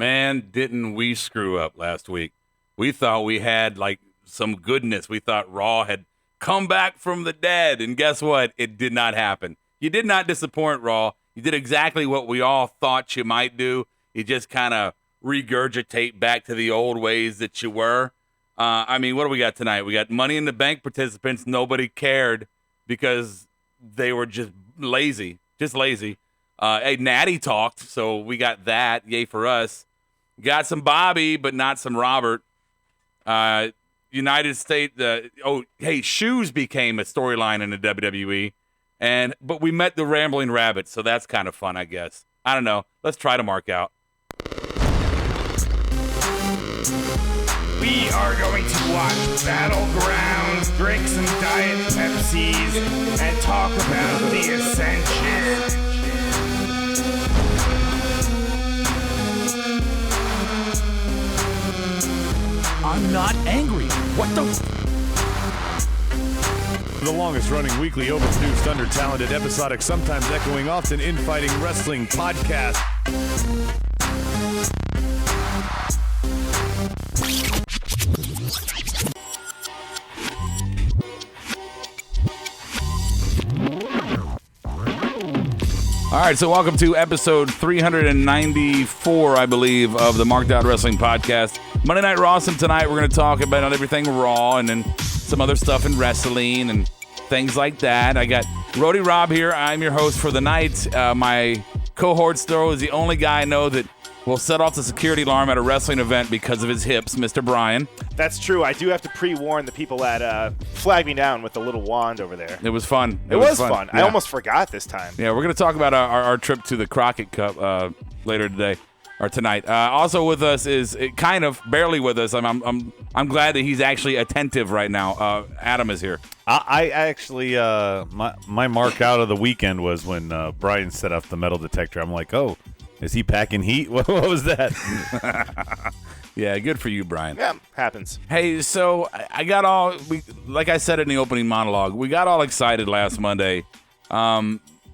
Man, didn't we screw up last week? We thought we had, some goodness. We thought Raw had come back from the dead, and guess what? It did not happen. You did not disappoint, Raw. You did exactly what we all thought you might do. You just kind of regurgitate back to the old ways that you were. What do we got tonight? We got Money in the Bank participants. Nobody cared because they were just lazy. Hey, Natty talked, so we got that. Yay for us. Got some Bobby, but not some Robert. United States. Shoes became a storyline in the WWE, but we met the Rambling Rabbit, so that's kind of fun, I guess. I don't know. Let's try to mark out. We are going to watch Battlegrounds, drink some Diet Pepsis, and talk about the Ascension. I'm not angry. What the? The longest-running weekly overproduced, under-talented, episodic, sometimes echoing, often infighting wrestling podcast. All right, so welcome to episode 394, I believe, of the Markedoutwrestling podcast. Monday Night Raw, and tonight we're going to talk about everything Raw and then some other stuff in wrestling and things like that. I got Roadie Rob here. I'm your host for the night. My cohort Stro is the only guy I know that will set off the security alarm at a wrestling event because of his hips, Mr. Brian. That's true. I do have to pre-warn the people that flag me down with the little wand over there. It was fun. It was fun. Yeah. I almost forgot this time. Yeah, we're going to talk about our trip to the Crockett Cup later today. Or tonight. Also with us is barely with us. I'm glad that he's actually attentive right now. Adam is here. I actually my mark out of the weekend was when Brian set up the metal detector. I'm like, oh, is he packing heat? What was that? Yeah, good for you, Brian. Yeah, happens. Hey, so I got like I said in the opening monologue, we got all excited last Monday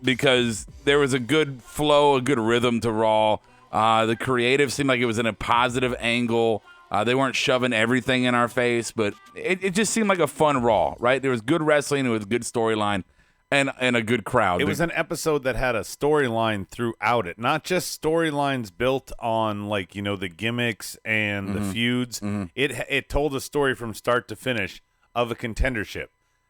because there was a good flow, a good rhythm to Raw. The creative seemed like it was in a positive angle. They weren't shoving everything in our face, but it just seemed like a fun Raw, right? There was good wrestling, it was a good storyline, and a good crowd. It was an episode that had a storyline throughout it, not just storylines built on the gimmicks and the feuds. Mm-hmm. It told a story from start to finish of a contendership.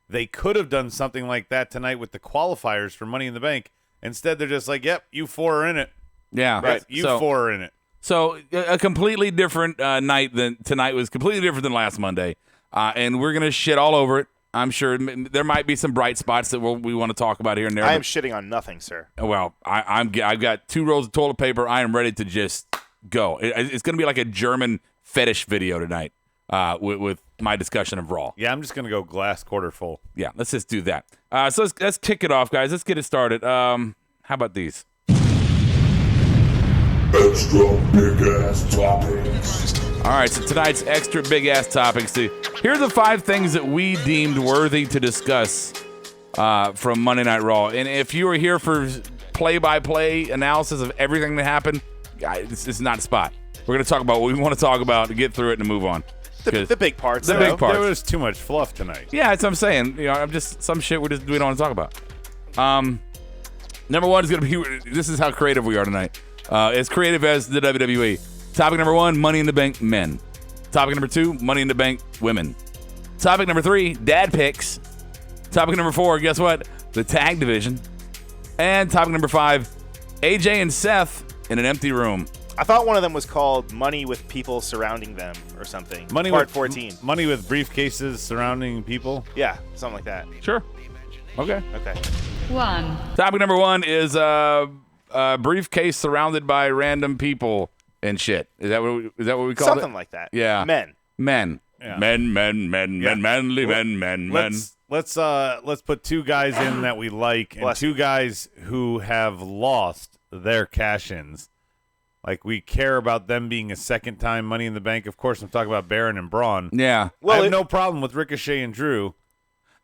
They could have done something like that tonight with the qualifiers for Money in the Bank. Instead, they're just like, "Yep, you four are in it." Yeah, right. Four are in it. So a completely different night than tonight was completely different than last Monday, and we're gonna shit all over it. I'm sure there might be some bright spots that we want to talk about here and there. I am shitting on nothing, sir. Well, I've got 2 rolls of toilet paper. I am ready to just go. It's gonna be like a German fetish video tonight with my discussion of Raw. Yeah, I'm just gonna go glass quarter full. Yeah, let's just do that. So let's kick it off, guys. Let's get it started. How about these? Extra big ass topics. All right, so tonight's extra big ass topics. Here are the 5 things that we deemed worthy to discuss from Monday Night Raw. And if you were here for play-by-play analysis of everything that happened, this is not a spot. We're going to talk about what we want to talk about to get through it and move on. The big parts. The big parts. There was too much fluff tonight. Yeah, that's what I'm saying. I'm just some shit we don't want to talk about. Number 1 is going to be. This is how creative we are tonight. As creative as the WWE. Topic number 1, Money in the Bank men. Topic number 2, Money in the Bank women. Topic number 3, dad picks. Topic number 4, guess what? The tag division. And topic number 5, AJ and Seth in an empty room. I thought one of them was called Money with People Surrounding Them or something. Part 14. Money with briefcases surrounding people? Yeah, something like that. Sure. Okay. 1. Topic number 1 is briefcase surrounded by random people and shit. Is that what we call it? Something like that. Yeah. Men. Yeah. Men, manly men. Let's put 2 guys in that we like and 2 guys who have lost their cash-ins. Like, we care about them being a second-time Money in the Bank. Of course, I'm talking about Baron and Braun. Yeah. Well, I have no problem with Ricochet and Drew.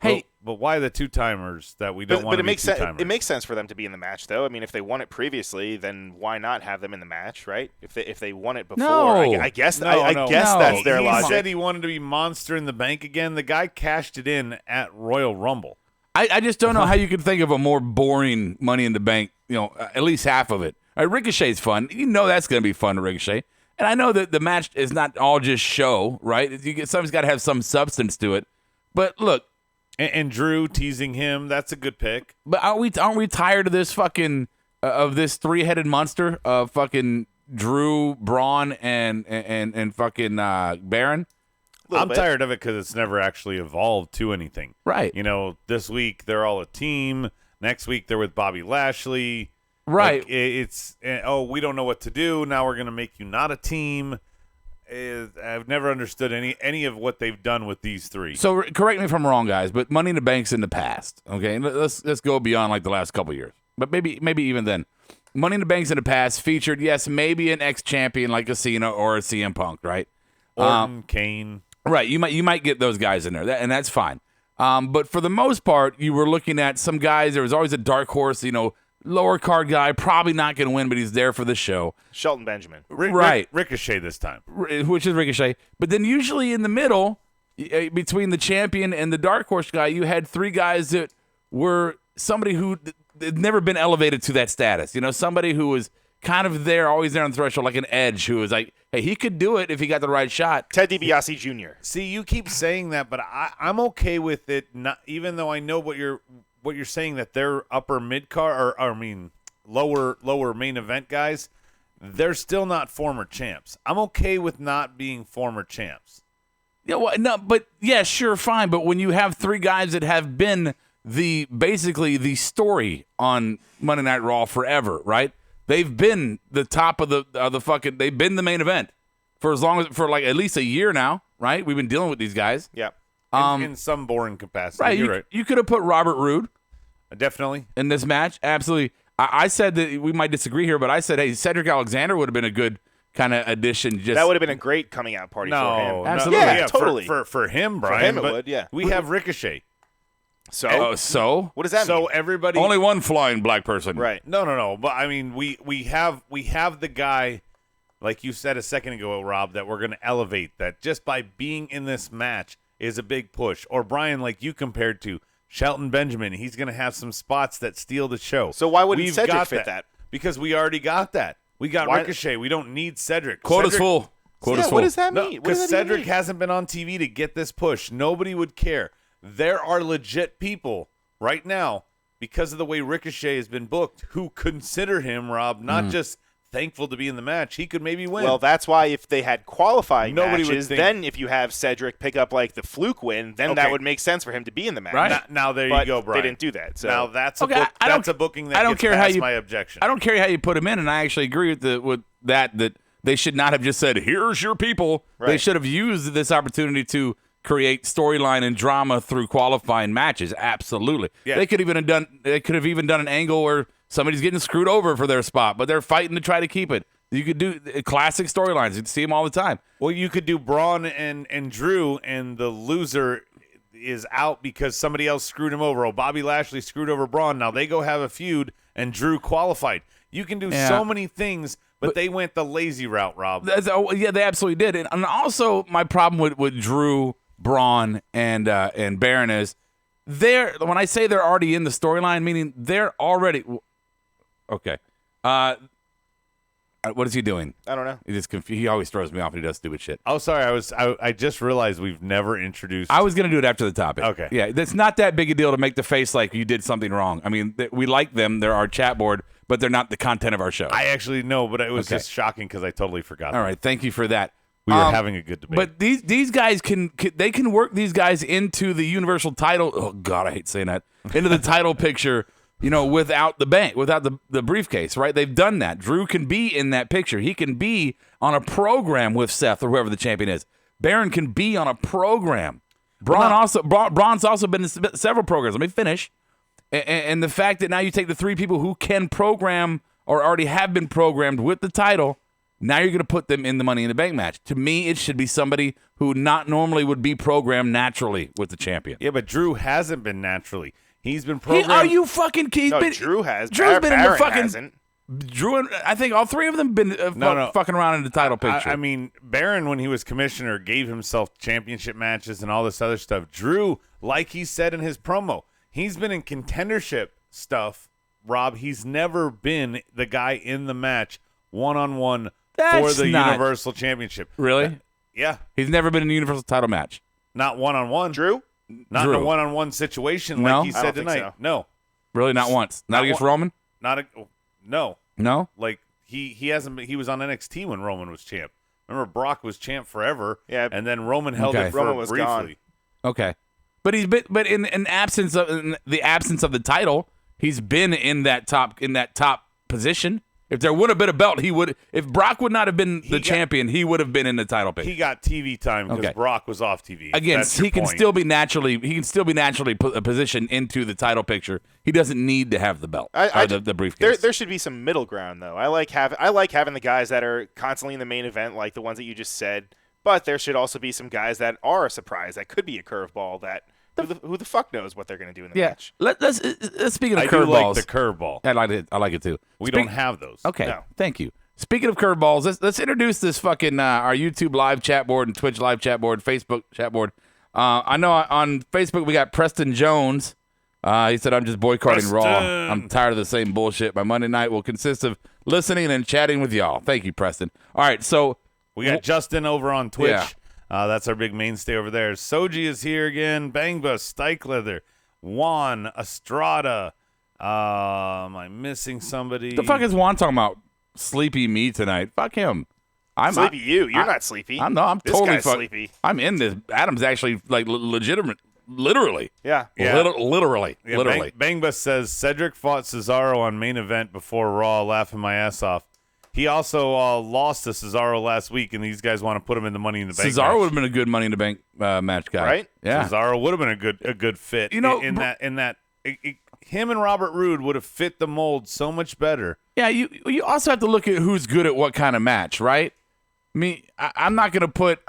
Hey, but why the two-timers that we don't want to be two-timers? It makes sense for them to be in the match, though. I mean, if they won it previously, then why not have them in the match, right? If they won it before, No. I guess No, that's their he logic. said he wanted to be Monster in the Bank again. The guy cashed it in at Royal Rumble. I just don't know how you could think of a more boring Money in the Bank, at least half of it. Ricochet's fun. That's going to be fun to Ricochet. And I know that the match is not all just show, right? Somebody's got to have some substance to it. But look. And Drew teasing him, that's a good pick. But aren't we tired of this fucking, of this three-headed monster of fucking Drew, Braun, and fucking Baron? I'm tired of it because it's never actually evolved to anything. Right. This week they're all a team. Next week they're with Bobby Lashley. Right. It's we don't know what to do. Now we're going to make you not a team. I've never understood any of what they've done with these three. So correct me if I'm wrong, guys, but Money in the Bank's in the past. Okay, let's go beyond like the last couple of years, but maybe even then, Money in the Bank's in the past featured maybe an ex-champion like a Cena or a CM Punk, right? Orton, Kane. Right. You might get those guys in there, and that's fine. But for the most part, you were looking at some guys. There was always a dark horse, lower card guy, probably not going to win, but he's there for the show. Shelton Benjamin. Right. Ricochet this time. Which is Ricochet. But then usually in the middle, between the champion and the dark horse guy, you had three guys that were somebody who had never been elevated to that status. Somebody who was kind of there, always there on the threshold, like an Edge, who was like, hey, he could do it if he got the right shot. Ted DiBiase Jr. See, you keep saying that, but I'm okay with it, not, even though I know what you're saying, that they're upper mid-card, lower main event guys, they're still not former champs. I'm okay with not being former champs. Yeah, well, no, but yeah, sure, fine. But when you have three guys that have been basically the story on Monday Night Raw forever, right? They've been the top of the fucking. They've been the main event for like at least a year now, right? We've been dealing with these guys. Yeah. In some boring capacity. Right. You're right. You could have put Robert Roode definitely in this match. Absolutely. I said that we might disagree here, but I said, hey, Cedric Alexander would have been a good kind of addition. That would have been a great coming out party for him. Absolutely. Yeah, totally. For him, Brian. For him it would, yeah. We have Ricochet. So what does that mean? So everybody only one flying black person. Right. No. But I mean, we have the guy, like you said a second ago, Rob, that we're going to elevate. That just by being in this match is a big push. Or Brian, like you compared to Shelton Benjamin, he's going to have some spots that steal the show. So why wouldn't Cedric fit that? Because we already got that. We got Ricochet. We don't need Cedric. Quota's full. What does that mean? Because Cedric hasn't been on TV to get this push. Nobody would care. There are legit people right now, because of the way Ricochet has been booked, who consider him, Rob, not just thankful to be in the match. He could maybe win. Well, that's why if they had qualifying Nobody matches, would think. then if you have Cedric pick up like the fluke win, then that would make sense for him to be in the match. Right. Now there But you go, Brian. they didn't do that. So Now that's Okay, a booking that gets past my objection. I don't care how you put him in, and I actually agree with that they should not have just said, here's your people. Right. They should have used this opportunity to create storyline and drama through qualifying matches. Absolutely. Yeah. They could have even done an angle where somebody's getting screwed over for their spot, but they're fighting to try to keep it. You could do classic storylines. You see them all the time. Well, you could do Braun and Drew, and the loser is out because somebody else screwed him over. Oh, Bobby Lashley screwed over Braun. Now they go have a feud, and Drew qualified. You can do so many things, but they went the lazy route, Rob. Yeah, they absolutely did. And also, my problem with Drew, Braun, and Baron is when I say they're already in the storyline, meaning they're already okay. What is he doing? I don't know. He always throws me off when he does stupid shit. Oh, sorry. I just realized we've never introduced. I was going to do it after the topic. Okay. Yeah, it's not that big a deal to make the face like you did something wrong. I mean, we like them. They're our chat board, but they're not the content of our show. I actually know, but it was just shocking because I totally forgot. All right. Thank you for that. We were having a good debate. But these guys can work these guys into the Universal title. Oh, God, I hate saying that. Into the title picture. Without the briefcase, right? They've done that. Drew can be in that picture. He can be on a program with Seth or whoever the champion is. Baron can be on a program. Braun's also been in several programs. Let me finish. And the fact that now you take the three people who can program or already have been programmed with the title, Now you're going to put them in the Money in the Bank match. To me, it should be somebody who not normally would be programmed naturally with the champion. Yeah, but Drew hasn't been naturally. He's been programmed. Are you fucking kidding? No, Drew has. Drew's been in the Baron fucking. hasn't. Drew and I think all three of them been fucking around in the title picture. I mean, Baron, when he was commissioner, gave himself championship matches and all this other stuff. Drew, like he said in his promo, he's been in contendership stuff, Rob. He's never been the guy in the match one-on-one for the Universal Championship. Really? Yeah. He's never been in a Universal title match. Not one-on-one. Drew? Not in a one-on-one situation like he I said don't think tonight. so. No. Really? Not once? Not against Roman? No. No? Like he hasn't been, he was on NXT when Roman was champ. Remember Brock was champ forever. Yeah. And then Roman held Okay. it for Roman was briefly. gone. Okay. But in the absence of the title, he's been in that top position. If there would have been a belt, he would. If Brock would not have been the champion, he would have been in the title picture. He got TV time because Brock was off TV. Again, That's your he can point. still be naturally positioned into the title picture. He doesn't need to have the belt or the briefcase. There should be some middle ground though. I like having the guys that are constantly in the main event, like the ones that you just said. But there should also be some guys that are a surprise. That could be a curveball. That who the fuck knows what they're going to do in the match. Let's speaking of I do curveballs. like the curveball. I like it too. We don't have those. Okay, No. thank you. Speaking of curveballs, let's introduce this fucking our YouTube live chat board and Twitch live chat board, Facebook chat board. I know on Facebook we got Preston Jones. He said, "I'm just boycotting Raw. I'm tired of the same bullshit. My Monday night will consist of listening and chatting with y'all." Thank you, Preston. All right, so We got Justin over on Twitch. Yeah. That's our big mainstay over there. Soji is here again. Bangba, Stykeleather, Juan, Estrada. Am I missing somebody? the fuck is Juan talking about? Sleepy me tonight. Fuck him. I'm Sleepy you. You're not sleepy. I'm This totally guy's sleepy. I'm in this. Adam's actually like legitimate, literally. Yeah. Literally. Yeah, Literally. Bangba says Cedric fought Cesaro on main event before Raw, laughing my ass off. He also lost to Cesaro last week, and these guys want to put him in the Money in the Bank Cesaro match. would have been a good Money in the Bank match guy. Right? Yeah. Cesaro would have been a good fit. You know, him and Robert Roode would have fit the mold so much better. Yeah, you also have to look at who's good at what kind of match, right? I mean, I'm not gonna put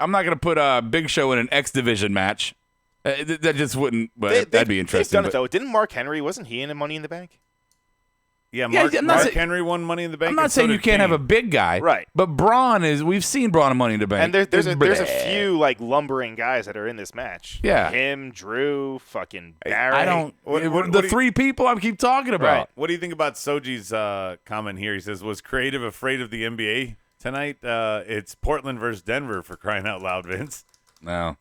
Big Show in an X Division match. That just wouldn't. But that'd be interesting. They've done it though. Didn't Mark Henry? Wasn't he in a Money in the Bank? Yeah, Yeah, Mark, I'm not Mark saying- Henry won Money in the Bank. I'm not and so saying you did can't Kane. have a big guy, Right. But Braun is. We've seen Braun in Money in the Bank, And there's a few like lumbering guys that are in this match. Yeah. Him, Drew, fucking Barry. I don't. What the do you- three people I keep talking about. Right. What do you think about Soji's comment here? He says, "Was creative afraid of the NBA tonight? It's Portland versus Denver for crying out loud, Vince." No.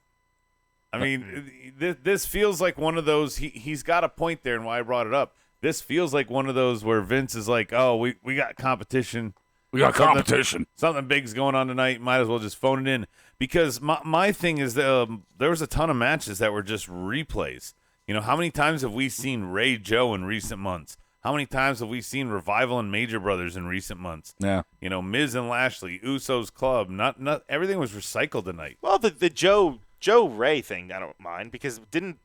I mean, this feels like one of those. He's got a point there, and why I brought it up. This feels like one of those where Vince is like, "Oh, we got competition. We got competition. Something big's going on tonight. Might as well just phone it in." Because my thing is there was a ton of matches that were just replays. You know, how many times have we seen Ray Joe in recent months? How many times have we seen Revival and Major Brothers in recent months? Yeah. You know, Miz and Lashley, Usos Club. Not everything was recycled tonight. Well, the Joe Ray thing, I don't mind because that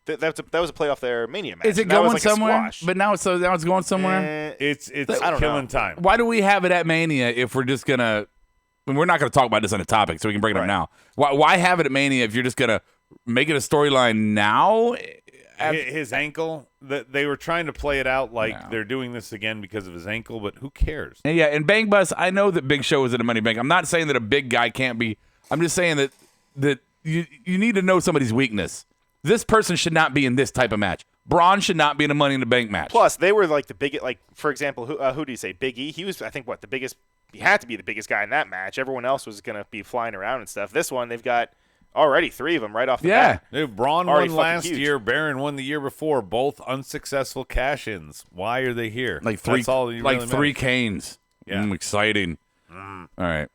was a playoff their Mania match. Is it and that was going like a somewhere? squash. But now it's going somewhere. It's I don't killing know. time. Why do we have it at Mania if we're just gonna? I mean, we're not gonna talk about this on a topic, so we can bring it up Right. now. Why have it at Mania if you're just gonna make it a storyline now? His ankle, they were trying to play it out like No. they're doing this again because of his ankle, but who cares? And yeah, and Bang Bus, I know that Big Show is in a Money Bank. I'm not saying that a big guy can't be. I'm just saying that you need to know somebody's weakness. This person should not be in this type of match. Braun should not be in a Money in the Bank match. Plus, they were like the biggest. Like for example, who do you say? Big E. He was, I think, the biggest. He had to be the biggest guy in that match. Everyone else was gonna be flying around and stuff. This one, they've got already 3 of them right off the Yeah. bat. Dude, Braun Already won fucking last huge. year. Baron won the year before. Both unsuccessful cash-ins. Why are they here? like three, That's all that like really three matters. Canes. Yeah. Exciting. All right.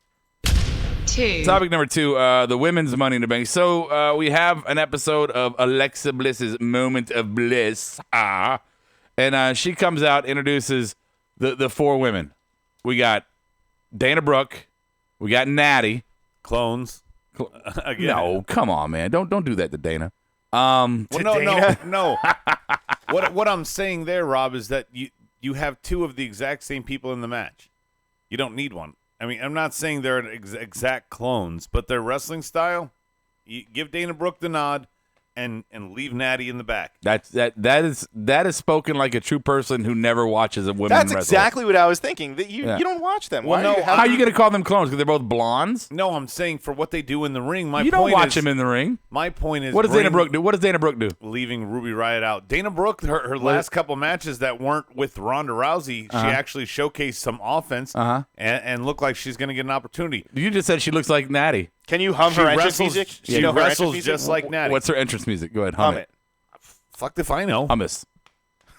2. Topic number 2, the women's Money in the Bank. So we have an episode of Alexa Bliss's Moment of Bliss. And she comes out, introduces the 4 women. We got Dana Brooke. We got Natty. Clones. Again. No, come on, man. Don't do that to Dana. Well, no. What I'm saying there, Rob, is that you have 2 of the exact same people in the match. You don't need one. I mean, I'm not saying they're exact clones, but their wrestling style, you give Dana Brooke the nod and leave Natty in the back. That is spoken like a true person who never watches a women That's wrestle. exactly what I was thinking. That you don't watch them. Well, Why no, How are you going to call them clones? Because they're both blondes? No, I'm saying for what they do in the ring. You don't watch them in the ring. My point is, What does Dana Brooke do? What does Dana Brooke do? Leaving Ruby Riott out. Dana Brooke, her last couple matches that weren't with Ronda Rousey, she actually showcased some offense and looked like she's going to get an opportunity. You just said she looks like Natty. Can you hum her entrance music? She wrestles just like Natty. What's her entrance music? Go ahead, hum it. Fuck if I know. Hummus.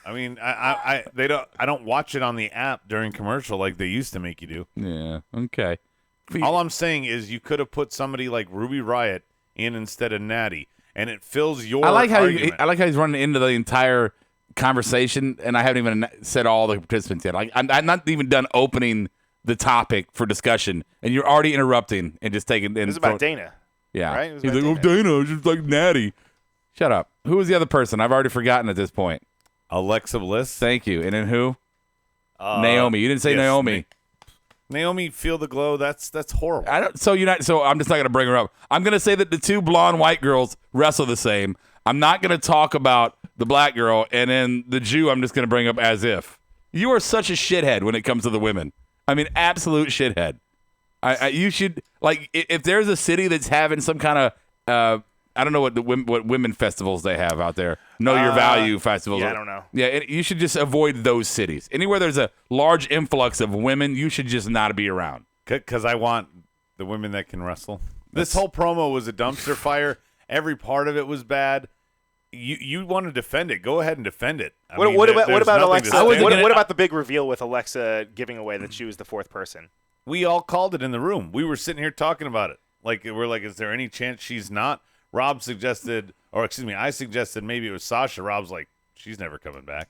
I mean, I don't watch it on the app during commercial like they used to make you do. Yeah. Okay. All I'm saying is you could have put somebody like Ruby Riott in instead of Natty, and it fills your. I like how he's running into the entire conversation, and I haven't even said all the participants yet. Like I'm not even done opening the topic for discussion, and you're already interrupting and just taking. This is about Dana. Yeah. Right? He's like, Dana, just like Natty. Shut up. Who was the other person? I've already forgotten at this point. Alexa Bliss. Thank you. And then who? Naomi. You didn't say yes, Naomi. Naomi, feel the glow. That's horrible. So I'm just not going to bring her up. I'm going to say that the two blonde white girls wrestle the same. I'm not going to talk about the black girl, and then the Jew I'm just going to bring up as if. You are such a shithead when it comes to the women. I mean, absolute shithead. You should, like, if there's a city that's having some kind of, I don't know what women festivals they have out there. Know Your Value festivals. Yeah, I don't know. Yeah, you should just avoid those cities. Anywhere there's a large influx of women, you should just not be around. Because I want the women that can wrestle. This whole promo was a dumpster fire. Every part of it was bad. You want to defend it? Go ahead and defend it. What about Alexa? What What about the big reveal with Alexa giving away that she was the fourth person? We all called it in the room. We were sitting here talking about it. Like we're like, is there any chance she's not? Rob suggested, or excuse me, I suggested maybe it was Sasha. Rob's like, she's never coming back.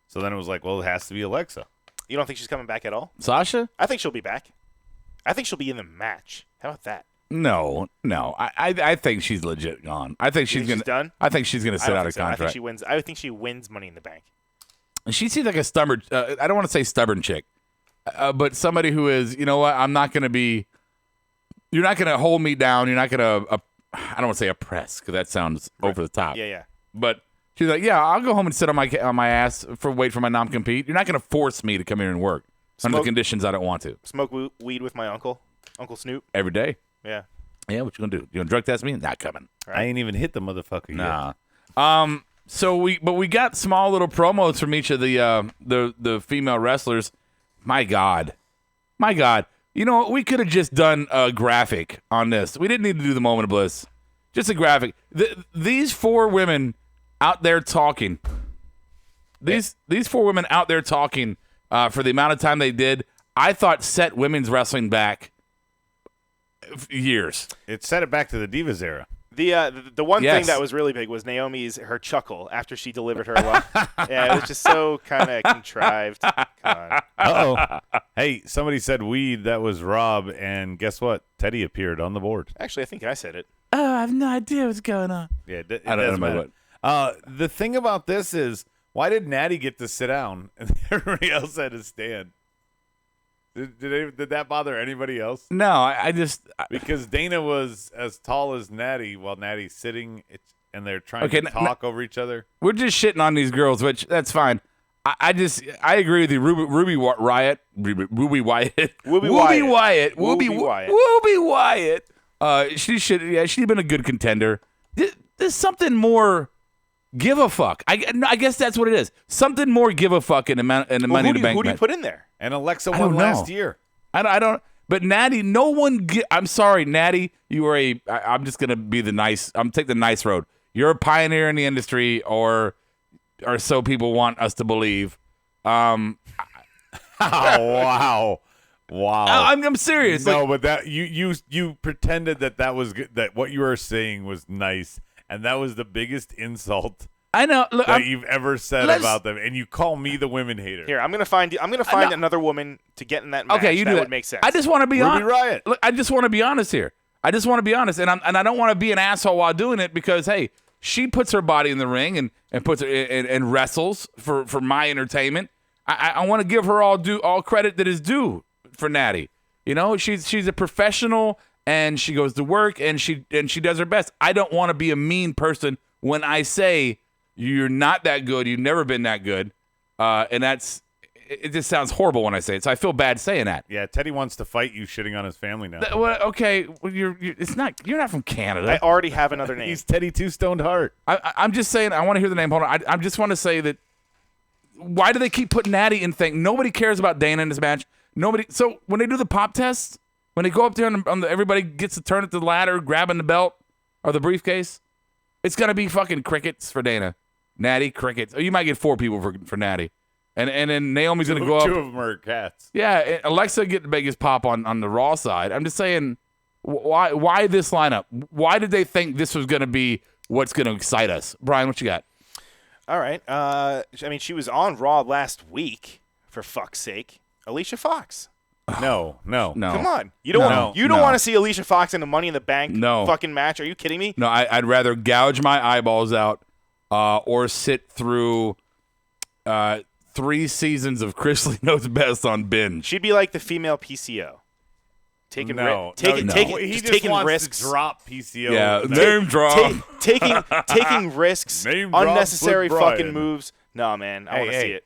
So then it was like, well, it has to be Alexa. You don't think she's coming back at all? Sasha? I think she'll be back. I think she'll be in the match. How about that? No. I think she's legit gone. I think she's gonna. Done? I think she's gonna sit out of contract. I think she wins. I think she wins Money in the Bank. She seems like a stubborn. I don't want to say stubborn chick, but somebody who is. You know what? I'm not gonna be. You're not gonna hold me down. You're not gonna. I don't want to say oppress because that sounds over the top. Yeah. But she's like, yeah, I'll go home and sit on my ass wait for my non-compete. You're not gonna force me to come here and work under the conditions I don't want to. Smoke weed with my Uncle Snoop. Every day. Yeah. Yeah, what you gonna do? You gonna drug test me? Not coming. Right. I ain't even hit the motherfucker yet. Nah. So we got small little promos from each of the female wrestlers. My God. You know what? We could have just done a graphic on this. We didn't need to do the moment of bliss. Just a graphic. These four women out there talking. These four women out there talking for the amount of time they did, I thought set women's wrestling back years. It set it back to the Divas era. The one thing that was really big was her chuckle after she delivered her line. Yeah, it was just so kind of contrived. Come on. Uh-oh. Hey, somebody said weed. That was Rob. And guess what? Teddy appeared on the board. Actually, I think I said it. Oh, I have no idea what's going on. Yeah, it doesn't matter. The thing about this is, why did Natty get to sit down and everybody else had to stand? Did that bother anybody else? No, I just because Dana was as tall as Natty while Natty's sitting, and they're trying to talk over each other. We're just shitting on these girls, which that's fine. I agree with you, Ruby Wyatt. She's been a good contender. There's something more. Give a fuck. I guess that's what it is. Something more give a fuck in the Money in the Bank. Who do you put in there? And Alexa won last year. I don't. But Natty, no one. I'm sorry, Natty. You are I'm just gonna be the nice. I'm take the nice road. You're a pioneer in the industry, or so people want us to believe. Oh wow. I'm serious. No, but that you pretended that was good, that what you were saying was nice. And that was the biggest insult I know look, that you've ever said about them. And you call me the women hater. Here, I'm gonna find another woman to get in that match. Okay, you do that that. Would make sense. I just want to be honest. Riot. Look, I just want to be honest here. I just want to be honest, and I don't want to be an asshole while doing it because hey, she puts her body in the ring and puts her and wrestles for my entertainment. I want to give her all credit that is due for Natty. You know, she's a professional and she goes to work and she does her best. I don't want to be a mean person when I say you're not that good. You've never been that good, and it just sounds horrible when I say it. So I feel bad saying that. Yeah, Teddy wants to fight you shitting on his family now. You're not from Canada. I already have another name. He's Teddy Two Stoned Heart. I'm just saying. I want to hear the name. Hold on. I just want to say that. Why do they keep putting Natty in thing? Nobody cares about Dana in this match. Nobody. So when they do the pop test, when they go up there and everybody gets to turn at the ladder, grabbing the belt or the briefcase, it's gonna be fucking crickets for Dana. Natty, crickets. Oh, you might get 4 people for Natty. And then Naomi's going to go up. 2 of them are cats. Yeah, Alexa get the biggest pop on the Raw side. I'm just saying, why this lineup? Why did they think this was going to be what's going to excite us? Brian, what you got? All right. I mean, she was on Raw last week, for fuck's sake. Alicia Fox. No. Come on. You don't want to see Alicia Fox in the Money in the Bank fucking match. Are you kidding me? No, I'd rather gouge my eyeballs out or sit through 3 seasons of Chris Lee Knows Best on binge. She'd be like the female PCO. Taking risks. He just wants to drop PCO. Yeah, name drop. Taking risks, unnecessary fucking moves. No, man, I want to see it.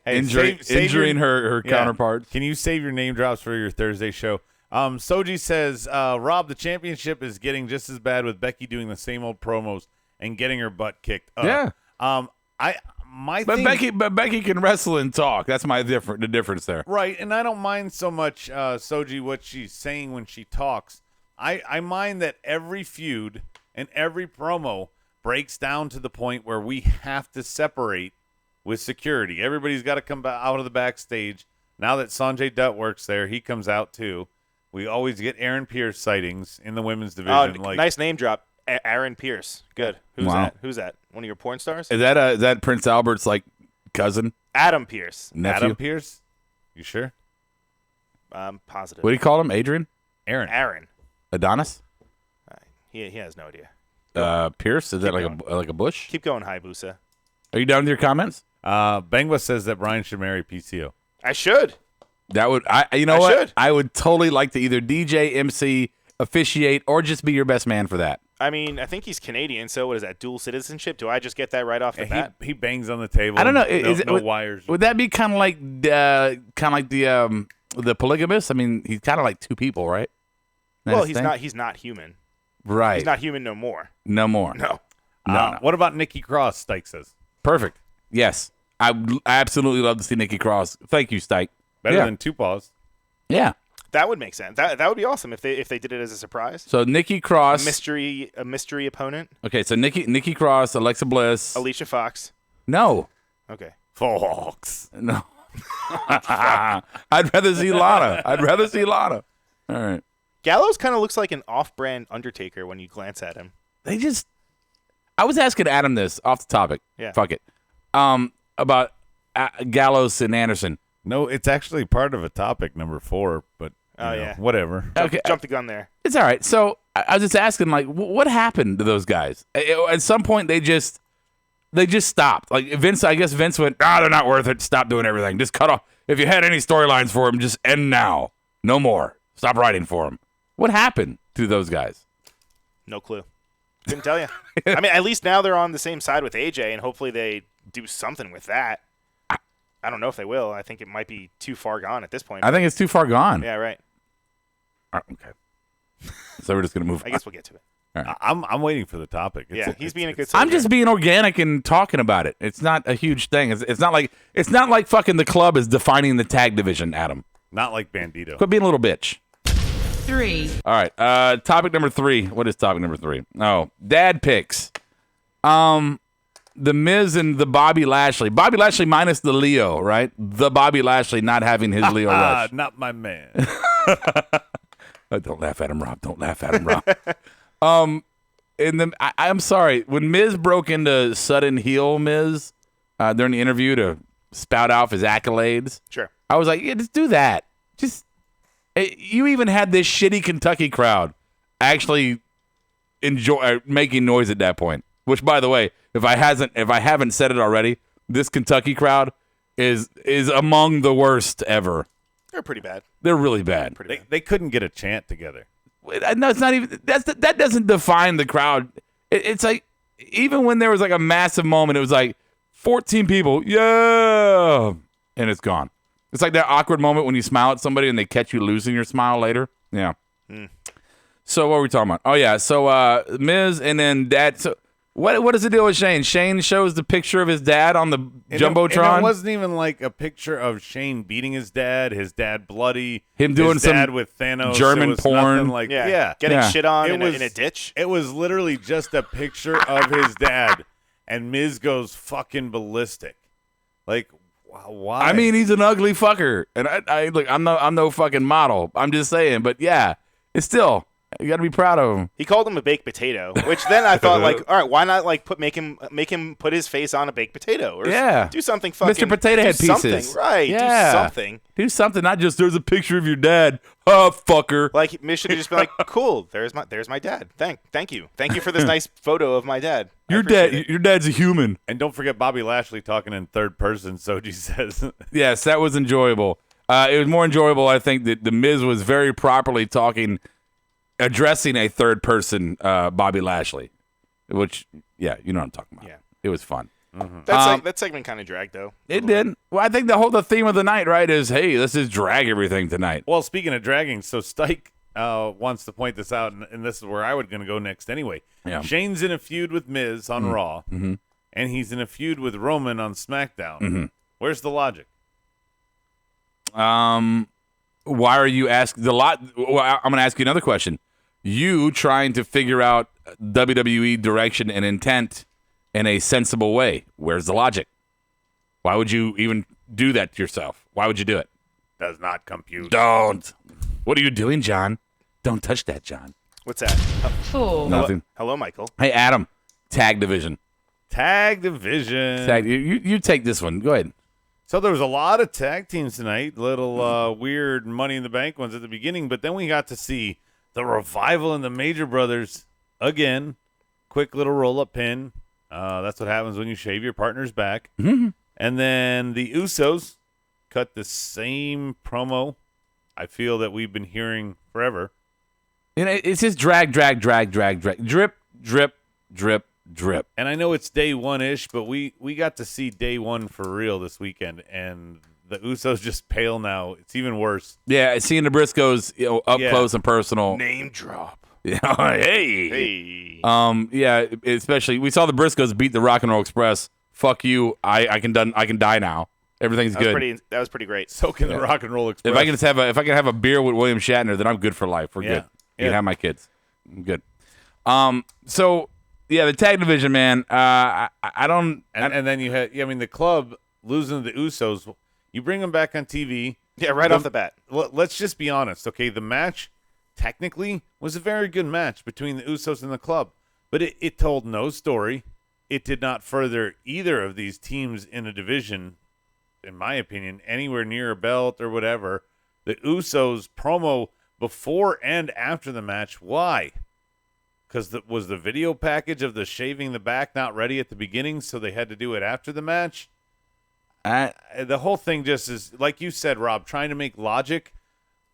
Injuring her counterparts. Can you save your name drops for your Thursday show? Soji says, Rob, the championship is getting just as bad with Becky doing the same old promos and getting her butt kicked up. Yeah. But Becky can wrestle and talk. That's the difference there. Right, and I don't mind so much, Soji, what she's saying when she talks. I mind that every feud and every promo breaks down to the point where we have to separate with security. Everybody's got to come out of the backstage. Now that Sanjay Dutt works there, he comes out too. We always get Aaron Pierce sightings in the women's division. Nice name drop. Aaron Pierce. Good. Who's that? One of your porn stars? Is that Prince Albert's cousin? Adam Pierce. Nephew? Adam Pierce? You sure? Positive. What do you call him? Adrian? Aaron. Adonis? He has no idea. Pierce? Is that like a bush? Keep going, Hayabusa. Are you done with your comments? Bengwa says that Brian should marry PCO. I should. That would I would totally like to either DJ, MC, officiate, or just be your best man for that. I mean, I think he's Canadian, so what is that, dual citizenship? Do I just get that right off the bat? He bangs on the table. I don't know. No wires. Would that be kind of like the polygamous? I mean, he's kind of like 2 people, right? Well, he's not human. Right. He's not human no more. No more. No. No. What about Nikki Cross, Stike says? Perfect. Yes. I absolutely love to see Nikki Cross. Thank you, Stike. Better than 2 paws. Yeah. That would make sense. That would be awesome if they did it as a surprise. So Nikki Cross, a mystery opponent. Okay, so Nikki Cross, Alexa Bliss, Alicia Fox. No. Okay. Fox. No. I'd rather see Lana. All right. Gallows kind of looks like an off-brand Undertaker when you glance at him. I was asking Adam this off the topic. Yeah. Fuck it. About Gallows and Anderson. No, it's actually part of a topic number 4, but whatever. Jump the gun there. It's all right. So I was just asking, what happened to those guys? At some point, they just stopped. Like Vince, I guess Vince went, they're not worth it. Stop doing everything. Just cut off. If you had any storylines for them, just end now. No more. Stop writing for them. What happened to those guys? No clue. Couldn't tell you. I mean, at least now they're on the same side with AJ, and hopefully they do something with that. I don't know if they will. I think it might be too far gone at this point. I think it's too far gone. Yeah, right. Okay. So we're just going to move I guess we'll get to it. All right. I'm waiting for the topic. He's being a good I'm just being organic and talking about it. It's not a huge thing. It's not like fucking the club is defining the tag division, Adam. Not like Bandito. Quit being a little bitch. 3. All right. Topic number 3. What is topic number 3? Oh, dad picks. The Miz and the Bobby Lashley. Bobby Lashley minus the Leo, right? The Bobby Lashley not having his Leo rush. Not my man. Don't laugh at him, Rob. Don't laugh at him, Rob. I'm sorry. When Miz broke into sudden heel Miz during the interview to spout off his accolades, sure, I was like, yeah, just do that. You even had this shitty Kentucky crowd actually enjoy making noise at that point. Which, by the way, if I haven't said it already, this Kentucky crowd is among the worst ever. They're pretty bad. They're really bad. They couldn't get a chant together. No, it's not even. That doesn't define the crowd. It's like even when there was like a massive moment, it was like 14 people, yeah, and it's gone. It's like that awkward moment when you smile at somebody and they catch you losing your smile later. Yeah. So what were we talking about? Oh yeah. So Miz and then Dad. So what is the deal with Shane? Shane shows the picture of his dad on the Jumbotron. And it wasn't even like a picture of Shane beating his dad bloody, him doing his some dad with Thanos, German porn. Like, getting shit on in a ditch. It was literally just a picture of his dad, and Miz goes fucking ballistic. Like, why? I mean, he's an ugly fucker, and I look. I'm no fucking model. I'm just saying, but yeah, it's still. You got to be proud of him. He called him a baked potato, which then I thought, like, all right, why not like make him put his face on a baked potato, or do something fucking. Mr. Potato Head pieces, right? Yeah. Do something. Not just there's a picture of your dad. Oh, fucker. Like Miz should have just been like, cool. There's my dad. Thank you for this nice photo of my dad. Your dad's a human. And don't forget Bobby Lashley talking in third person. Soji says. Yes, that was enjoyable. It was more enjoyable, I think, that the Miz was very properly addressing a third person Bobby Lashley, which, yeah, you know what I'm talking about. Yeah. It was fun. That segment kind of dragged, though. It did. Well, I think the theme of the night, right, is, hey, let's just drag everything tonight. Well, speaking of dragging, so Stike wants to point this out, and this is where I was going to go next anyway. Yeah. Shane's in a feud with Miz on Raw, and he's in a feud with Roman on SmackDown. Where's the logic? Why are you asking the lot? Well, I'm going to ask you another question. You trying to figure out WWE direction and intent in a sensible way. Where's the logic? Why would you even do that to yourself? Why would you do it? Does not compute. Don't. What are you doing, John? Don't touch that, John. What's that? 4, Nothing. Hello, Michael. Hey, Adam. Tag division. Tag, you take this one. Go ahead. So there was a lot of tag teams tonight. Little weird Money in the Bank ones at the beginning, but then we got to see the Revival and the Major Brothers again. Quick little roll-up pin. That's what happens when you shave your partner's back. And then the Usos cut the same promo I feel that we've been hearing forever. And it's just drag. Drip, drip, drip, drip. And I know it's day one-ish, but we got to see day one for real this weekend, and the Usos just pale now. It's even worse. Yeah, seeing the Briscoes up close and personal. Name drop. Yeah, hey. Hey. Especially we saw the Briscoes beat the Rock and Roll Express. Fuck you. I can die now. Everything's good. That was pretty great. So can the Rock and Roll Express. If I can have a beer with William Shatner, then I'm good for life. We're good. You can have my kids. I'm good. So yeah, the tag division, man. I don't. And then you had. I mean, the club losing to the Usos. You bring them back on TV. Yeah, right off the bat. Let's just be honest, okay? The match technically was a very good match between the Usos and the club, but it told no story. It did not further either of these teams in a division, in my opinion, anywhere near a belt or whatever. The Usos promo before and after the match, why? Because was the video package of the shaving the back not ready at the beginning, so they had to do it after the match? The whole thing just is, like you said, Rob, trying to make logic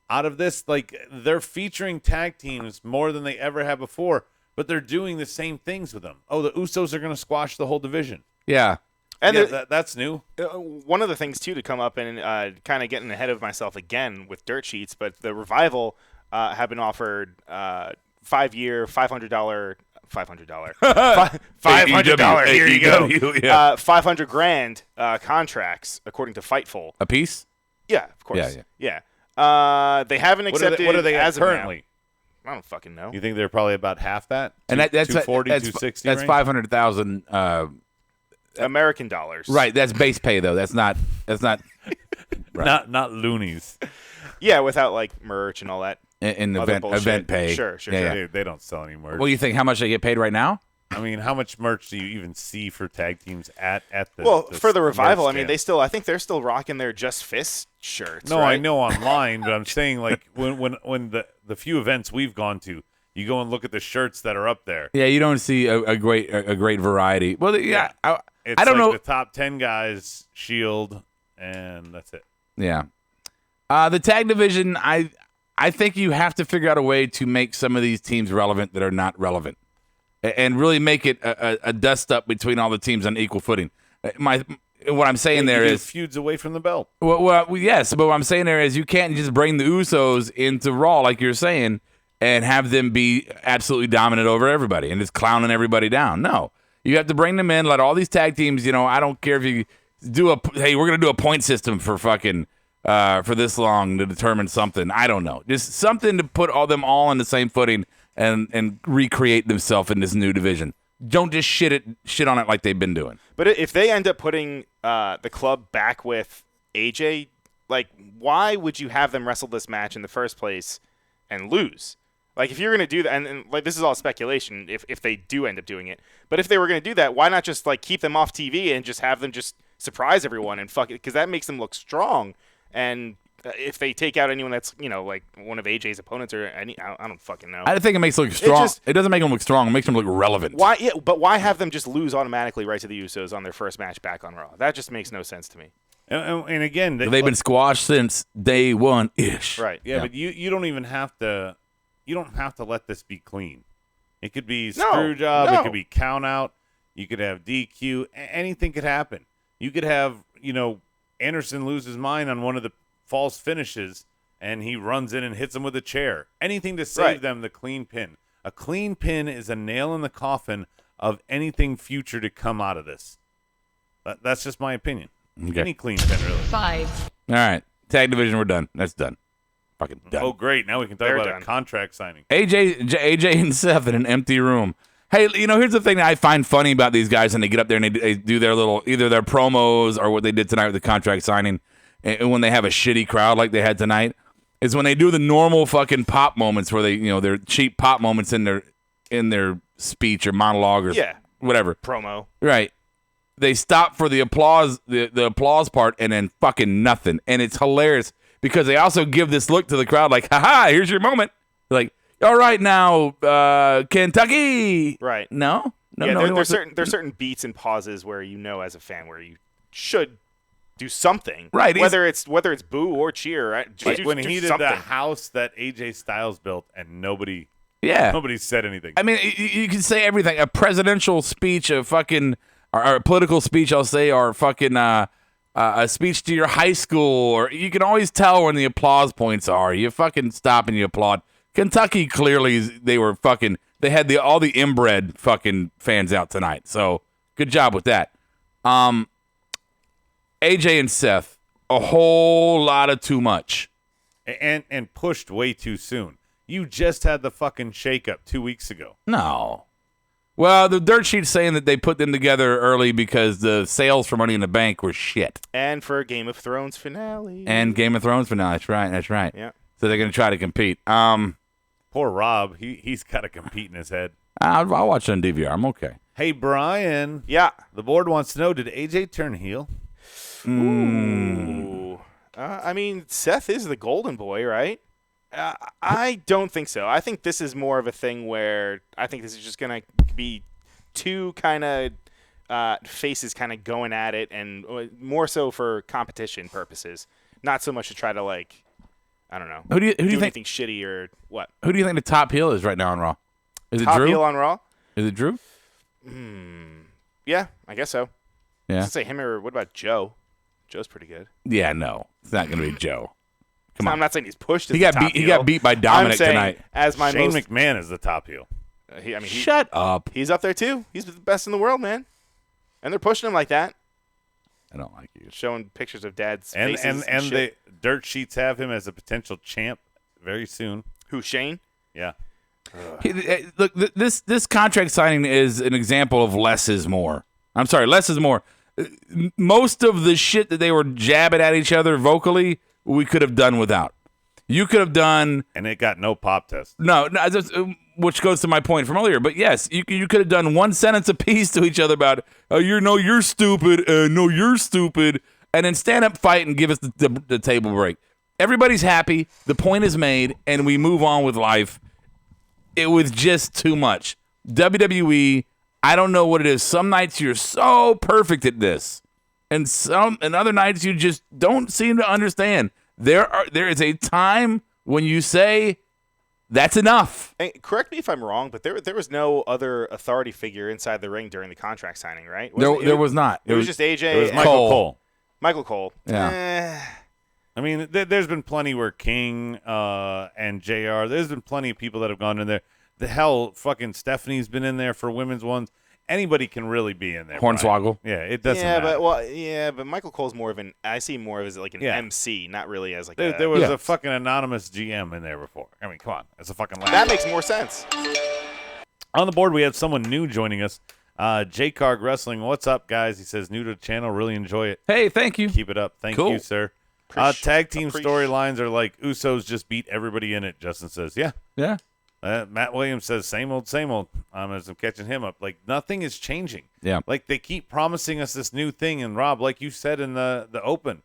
out of this. Like, they're featuring tag teams more than they ever have before, but they're doing the same things with them. Oh, the Usos are going to squash the whole division. Yeah. And that's new. One of the things, too, to come up and kind of getting ahead of myself again with dirt sheets, but the Revival have been offered 5-year, $500. $500. Here you go. Yeah. $500,000 contracts, according to Fightful. A piece? Yeah, of course. Yeah. They haven't accepted. What are they as at currently? I don't fucking know. You think they're probably about half that? And that's 240, 260. That's 500,000 American dollars. Right. That's base pay though. That's not. Right. Not loonies. Yeah, without like merch and all that. In event pay. Sure. Yeah. They don't sell any merch. What do you think? How much they get paid right now? I mean, how much merch do you even see for tag teams at the? Well, for the Revival, I merch mean, stand? I think they're still rocking their Just Fist shirts. No, right? I know online, but I'm saying like when the few events we've gone to, you go and look at the shirts that are up there. Yeah, you don't see a great variety. Well, yeah. It's I don't like know. The top 10 guys, Shield, and that's it. Yeah. The tag division, I think you have to figure out a way to make some of these teams relevant that are not relevant, and really make it a dust up between all the teams on equal footing. What I'm saying there is feuds away from the belt. Well, yes, but what I'm saying there is you can't just bring the Usos into Raw like you're saying and have them be absolutely dominant over everybody and just clowning everybody down. No, you have to bring them in, let all these tag teams. I don't care if you do hey, we're gonna do a point system for fucking for this long to determine something. I don't know, just something to put them all on the same footing and recreate themselves in this new division. Don't just shit on it like they've been doing. But if they end up putting the club back with AJ, like, why would you have them wrestle this match in the first place and lose? Like, if you're going to do that, and like this is all speculation if they do end up doing it, but if they were going to do that, why not just like keep them off TV and just have them just surprise everyone and fuck it? Because that makes them look strong. And if they take out anyone that's, like one of AJ's opponents or I don't fucking know. I think it makes them look strong. It doesn't make them look strong. It makes them look relevant. Why? Yeah, but why have them just lose automatically right to the Usos on their first match back on Raw? That just makes no sense to me. And again, they've been squashed since day one-ish. Right. Yeah, but you don't even have to. You don't have to let this be clean. It could be screw job. No. It could be count out. You could have DQ. Anything could happen. You could have Anderson lose his mind on one of the false finishes, and he runs in and hits him with a chair. Anything to save them the clean pin. A clean pin is a nail in the coffin of anything future to come out of this. That's just my opinion. Okay. Any clean pin, really. 5. All right. Tag division, we're done. That's done. Fucking done. Oh, great. Now we can talk about a contract signing. AJ and Seth in an empty room. Hey, here's the thing that I find funny about these guys, and they get up there and they do their little, either their promos or what they did tonight with the contract signing. And when they have a shitty crowd like they had tonight, is when they do the normal fucking pop moments where they, their cheap pop moments in their speech or monologue or whatever promo. Right. They stop for the applause, the applause part, and then fucking nothing. And it's hilarious because they also give this look to the crowd like, "Ha, here's your moment." Like, all right now, Kentucky. Right. No. There's certain beats and pauses where as a fan where you should do something, right? Whether it's boo or cheer, right? Like when he did the house that AJ Styles built, and nobody said anything. I mean, you can say everything. A presidential speech, a fucking or a political speech, I'll say, or fucking a speech to your high school, or you can always tell when the applause points are. You fucking stop and you applaud. Kentucky clearly they had all the inbred fucking fans out tonight. So good job with that. AJ and Seth, a whole lot of too much. And pushed way too soon. You just had the fucking shakeup 2 weeks ago. No. Well, the dirt sheet's saying that they put them together early because the sales for Money in the Bank were shit. And for a Game of Thrones finale. That's right. Yeah. So they're going to try to compete. Poor Rob. He's got to compete in his head. I'll watch it on DVR. I'm okay. Hey, Brian. Yeah. The board wants to know, did AJ turn heel? Ooh. I mean, Seth is the golden boy, right? I don't think so. I think this is more of a thing where I think this is just going to be two kind of faces kind of going at it, and more so for competition purposes, not so much to try to, like, I don't know, who do you think anything shitty or what. Who do you think the top heel is right now on Raw? Is it top Drew? Heel on Raw? Is it Drew? Yeah, I guess so. Yeah. I was gonna say him, or what about Joe? Joe's pretty good. Yeah, no, it's not going to be Joe. Come on. I'm not saying he's pushed. He got beat by Dominic tonight. As my Shane McMahon is the top heel. Shut up. He's up there too. He's the best in the world, man. And they're pushing him like that. I don't like you. Showing pictures of Dad's and faces and shit. the dirt sheets have him as a potential champ very soon. Who, Shane? Yeah. Look, this contract signing is an example of less is more. I'm sorry, less is more. Most of the shit that they were jabbing at each other vocally, we could have done without. You could have done, and it got no pop test. No, which goes to my point from earlier. But yes, you could have done one sentence apiece to each other about, you're stupid, no, you're stupid, and then stand up, fight, and give us the table break. Everybody's happy. The point is made, and we move on with life. It was just too much. WWE, I don't know what it is. Some nights you're so perfect at this, and other nights you just don't seem to understand. There is a time when you say that's enough. Hey, correct me if I'm wrong, but there was no other authority figure inside the ring during the contract signing, right? There was not. It was just AJ. It was and Michael Cole. Michael Cole. Yeah. I mean, there's been plenty where King and JR, there's been plenty of people that have gone in there. The hell, fucking Stephanie's been in there for women's ones. Anybody can really be in there. Hornswoggle. Brian. Yeah, it doesn't matter. But Michael Cole's more of I see more of as like an MC, not really as like there was a fucking anonymous GM in there before. I mean, come on. It's a fucking lie. That makes more sense. On the board, we have someone new joining us. J-Carg Wrestling. What's up, guys? He says, new to the channel. Really enjoy it. Hey, thank you. Keep it up. Thank you, sir. Tag team storylines are like Usos just beat everybody in it, Justin says. Yeah. Yeah. Matt Williams says, same old, same old. As I'm catching him up. Like, nothing is changing. Yeah. Like, they keep promising us this new thing. And, Rob, like you said in the open,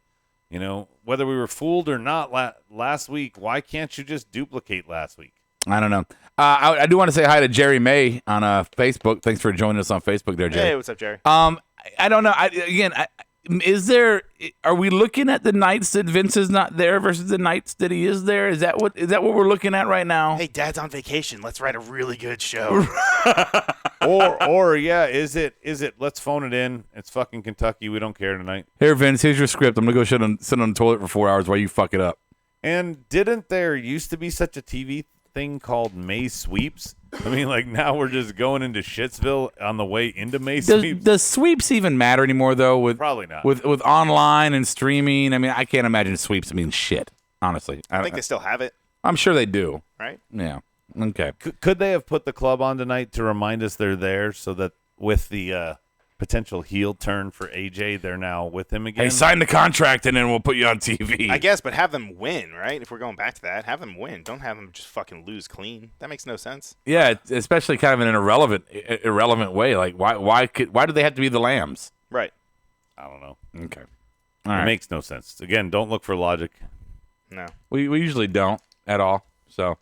you know, whether we were fooled or not last week, why can't you just duplicate last week? I don't know. I do want to say hi to Jerry May on Facebook. Thanks for joining us on Facebook there, Jerry. Hey, what's up, Jerry? I don't know. Are we looking at the nights that Vince is not there versus the nights that he is there? Is that what we're looking at right now? Hey, Dad's on vacation. Let's write a really good show. or yeah, is it let's phone it in. It's fucking Kentucky. We don't care tonight. Here, Vince, here's your script. I'm going to go sit on the toilet for 4 hours while you fuck it up. And didn't there used to be such a TV thing called May Sweeps? I mean, like, now we're just going into Shitsville on the way into May Sweeps. Does sweeps even matter anymore, though? Probably not. With online and streaming, I mean, I can't imagine sweeps mean shit, honestly. I think they still have it. I'm sure they do. Right? Yeah. Okay. Could they have put the club on tonight to remind us they're there so that with the potential heel turn for AJ, they're now with him again? Hey, sign the contract and then we'll put you on TV. I guess, but have them win, right? If we're going back to that, have them win. Don't have them just fucking lose clean. That makes no sense. Yeah, especially kind of in an irrelevant way. Like, why do they have to be the Lambs? Right. I don't know. Okay. All right. It makes no sense. Again, don't look for logic. No. We usually don't at all. So.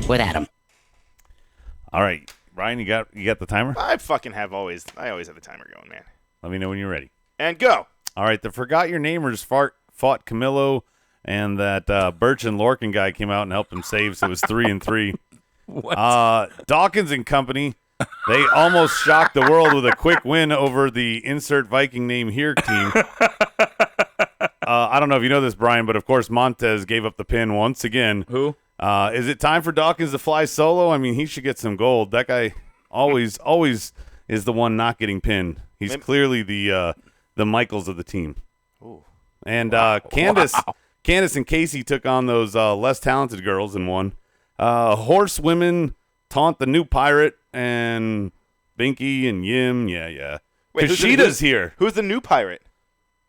What Adam? All right, Ryan, you got the timer? I always have the timer going, man. Let me know when you're ready. And go. All right, the Forgot Your Namers fought Camillo, and that Birch and Lorcan guy came out and helped him save, so it was 3-3. What? Dawkins and company, they almost shocked the world with a quick win over the insert Viking name here team. I don't know if you know this, Brian, but of course Montez gave up the pin once again. Who? Is it time for Dawkins to fly solo? I mean, he should get some gold. That guy always is the one not getting pinned. He's clearly the Michaels of the team. Ooh. And Candace and Casey took on those less talented girls and won. Horsewomen taunt the new pirate and Binky and Yim. Yeah. Wait, Kushida's here. Who's the new pirate?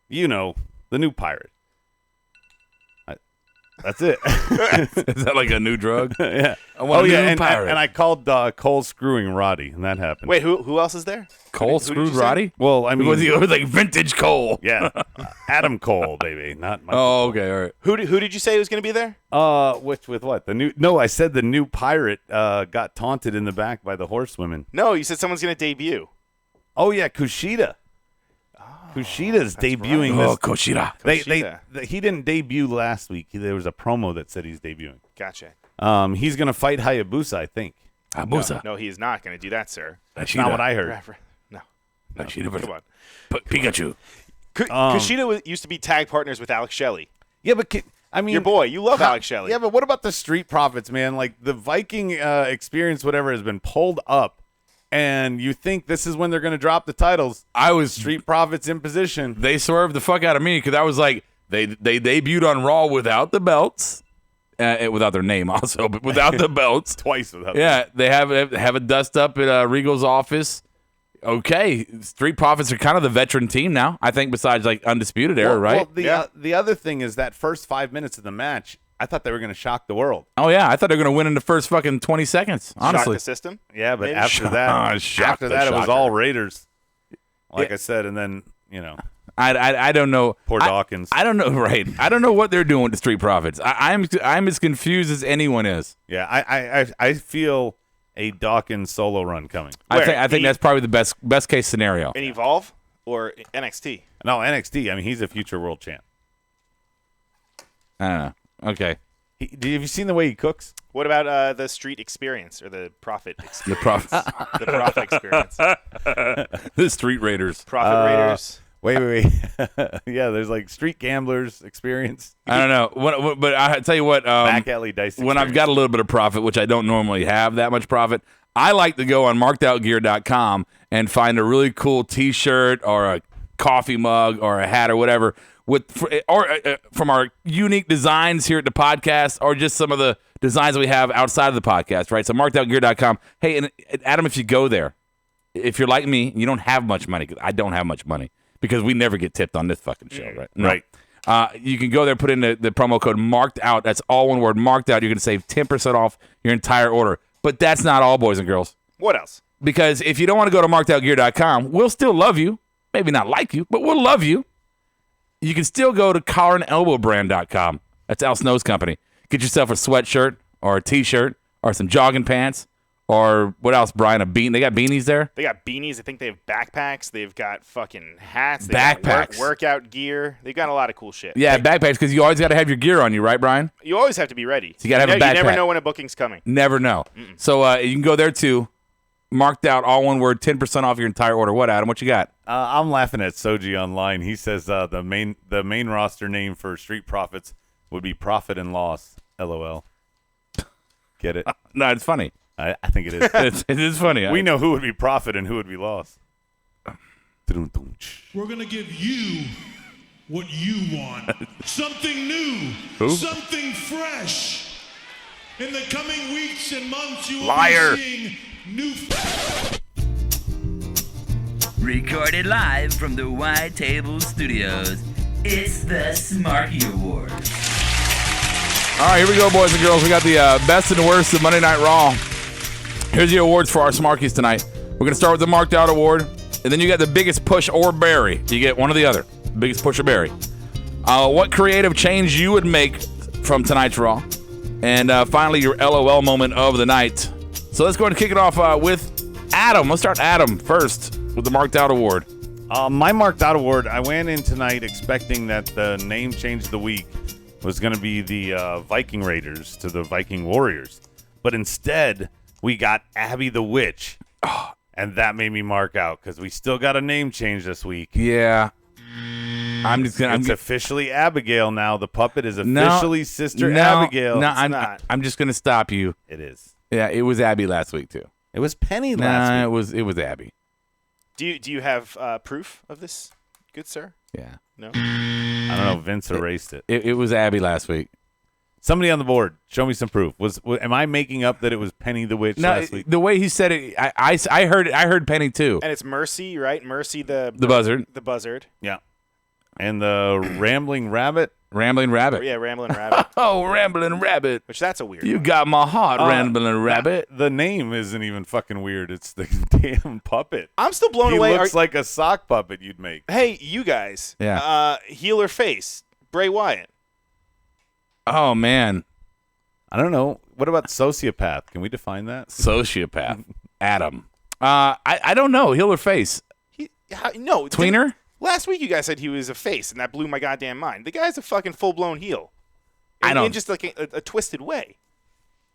You know, the new pirate. That's it. Is that like a new drug? Yeah. Pirate. And I called Cole screwing Roddy, and that happened. Wait, who else is there? Cole screwed Roddy? Well, I mean, Was he like vintage Cole? yeah, Adam Cole, baby, not Michael. Oh, okay, all right. Who did you say was going to be there? With what? The new? No, I said the new pirate got taunted in the back by the horsewomen. No, you said someone's going to debut. Oh yeah, Kushida. Kushida's debuting this. Oh, Kushida. He didn't debut last week. There was a promo that said he's debuting. Gotcha. He's going to fight Hayabusa, I think. Hayabusa. No, he is not going to do that, sir. That's not what I heard. No. Come on. Pikachu. Kushida used to be tag partners with Alex Shelley. Yeah, but I mean, your boy, you love Alex Shelley. Yeah, but what about the Street Profits, man? Like the Viking experience, whatever, has been pulled up. And you think this is when they're going to drop the titles? Street Profits in position. They swerved the fuck out of me because I was like, they debuted on Raw without the belts, without their name also, but without the belts. Twice without. Yeah, they have a dust up at Regal's office. Okay, Street Profits are kind of the veteran team now. I think besides like Undisputed Era, right? Well, the other thing is that first 5 minutes of the match, I thought they were going to shock the world. Oh yeah, I thought they were going to win in the first fucking 20 seconds. Honestly, Shock the system. Yeah, but Maybe. after that, it was all Raiders. Like I said, and then I don't know. Poor Dawkins. I don't know. Right. I don't know what they're doing with the Street Profits. I'm as confused as anyone is. Yeah, I feel a Dawkins solo run coming. I think that's probably the best case scenario. In Evolve or NXT? No, NXT. I mean, he's a future world champ. I don't know. Okay. Have you seen the way he cooks? What about the Street Experience or the Profit Experience? The The Profit Experience. The Street Raiders. Profit Raiders. Wait. Yeah, there's like Street Gamblers Experience. I don't know. But I tell you what. Back alley dice when I've got a little bit of profit, which I don't normally have that much profit, I like to go on markedoutgear.com and find a really cool T-shirt or a coffee mug or a hat or whatever from our unique designs here at the podcast, or just some of the designs we have outside of the podcast, right? So markedoutgear.com. Hey, and Adam, if you go there, if you're like me, you don't have much money, because I don't have much money, because we never get tipped on this fucking show, right? No. Right. You can go there, put in the promo code marked out. That's all one word, marked out. You're going to save 10% off your entire order. But that's not all, boys and girls. What else? Because if you don't want to go to markedoutgear.com, we'll still love you. Maybe not like you, but we'll love you. You can still go to collarandelbowbrand.com. That's Al Snow's company. Get yourself a sweatshirt or a T-shirt or some jogging pants or what else, Brian? They got beanies there? They got beanies. I think they have backpacks. They've got fucking hats. They've Backpacks. got workout gear. They've got a lot of cool shit. Yeah, backpacks, because you always got to have your gear on you, right, Brian? You always have to be ready. So you got to have a backpack. You never know when a booking's coming. Never know. So you can go there too. Marked out, all one word, 10% off your entire order. What, Adam? What you got? I'm laughing at Soji online. He says the main roster name for Street Profits would be Profit and Loss. LOL. Get it? No, it's funny. I think it is. It is funny. We know who would be Profit and who would be Loss. We're going to give you what you want. Something new. Who? Something fresh. In the coming weeks and months, you will Liar. be seeing new... Recorded live from the White Table Studios, it's the Smarky Awards. All right, here we go, boys and girls. We got the best and the worst of Monday Night Raw. Here's the awards for our Smarkies tonight. We're going to start with the Marked Out Award, and then you got the biggest push or bury. You get one or the other. Biggest push or bury. What creative change you would make from tonight's Raw. And finally, your LOL moment of the night. So let's go ahead and kick it off with Adam. Let's start Adam first with the Marked Out Award. My Marked Out Award, I went in tonight expecting that the name change of the week was going to be the Viking Raiders to the Viking Warriors. But instead, we got Abby the Witch. And that made me mark out because we still got a name change this week. Yeah. It's officially Abigail now. The puppet is officially Sister Abigail. No, I'm just going to stop you. It is. Yeah, it was Abby last week, too. It was Penny last week. It was Abby. Do you have proof of this, good sir? Yeah. No? I don't know. Vince erased it. It was Abby last week. Somebody on the board, show me some proof. Am I making up that it was Penny the Witch last week? The way he said it, I heard Penny too. And it's Mercy, right? Mercy the buzzard. The buzzard. Yeah. And the Rambling Rabbit. Rambling Rabbit. Yeah, Rambling Rabbit. Oh, Rambling Rabbit. Which that's a weird You one. got my heart, Rambling Rabbit. The name isn't even fucking weird. It's the damn puppet. I'm still blown He away. looks like a sock puppet you'd make. Hey, you guys. Yeah. Heel or face? Bray Wyatt. Oh, man. I don't know. What about sociopath? Can we define that? Sociopath. Adam. I don't know. Heel or face? No. Tweener? Last week you guys said he was a face, and that blew my goddamn mind. The guy's a fucking full-blown heel. In just like a twisted way.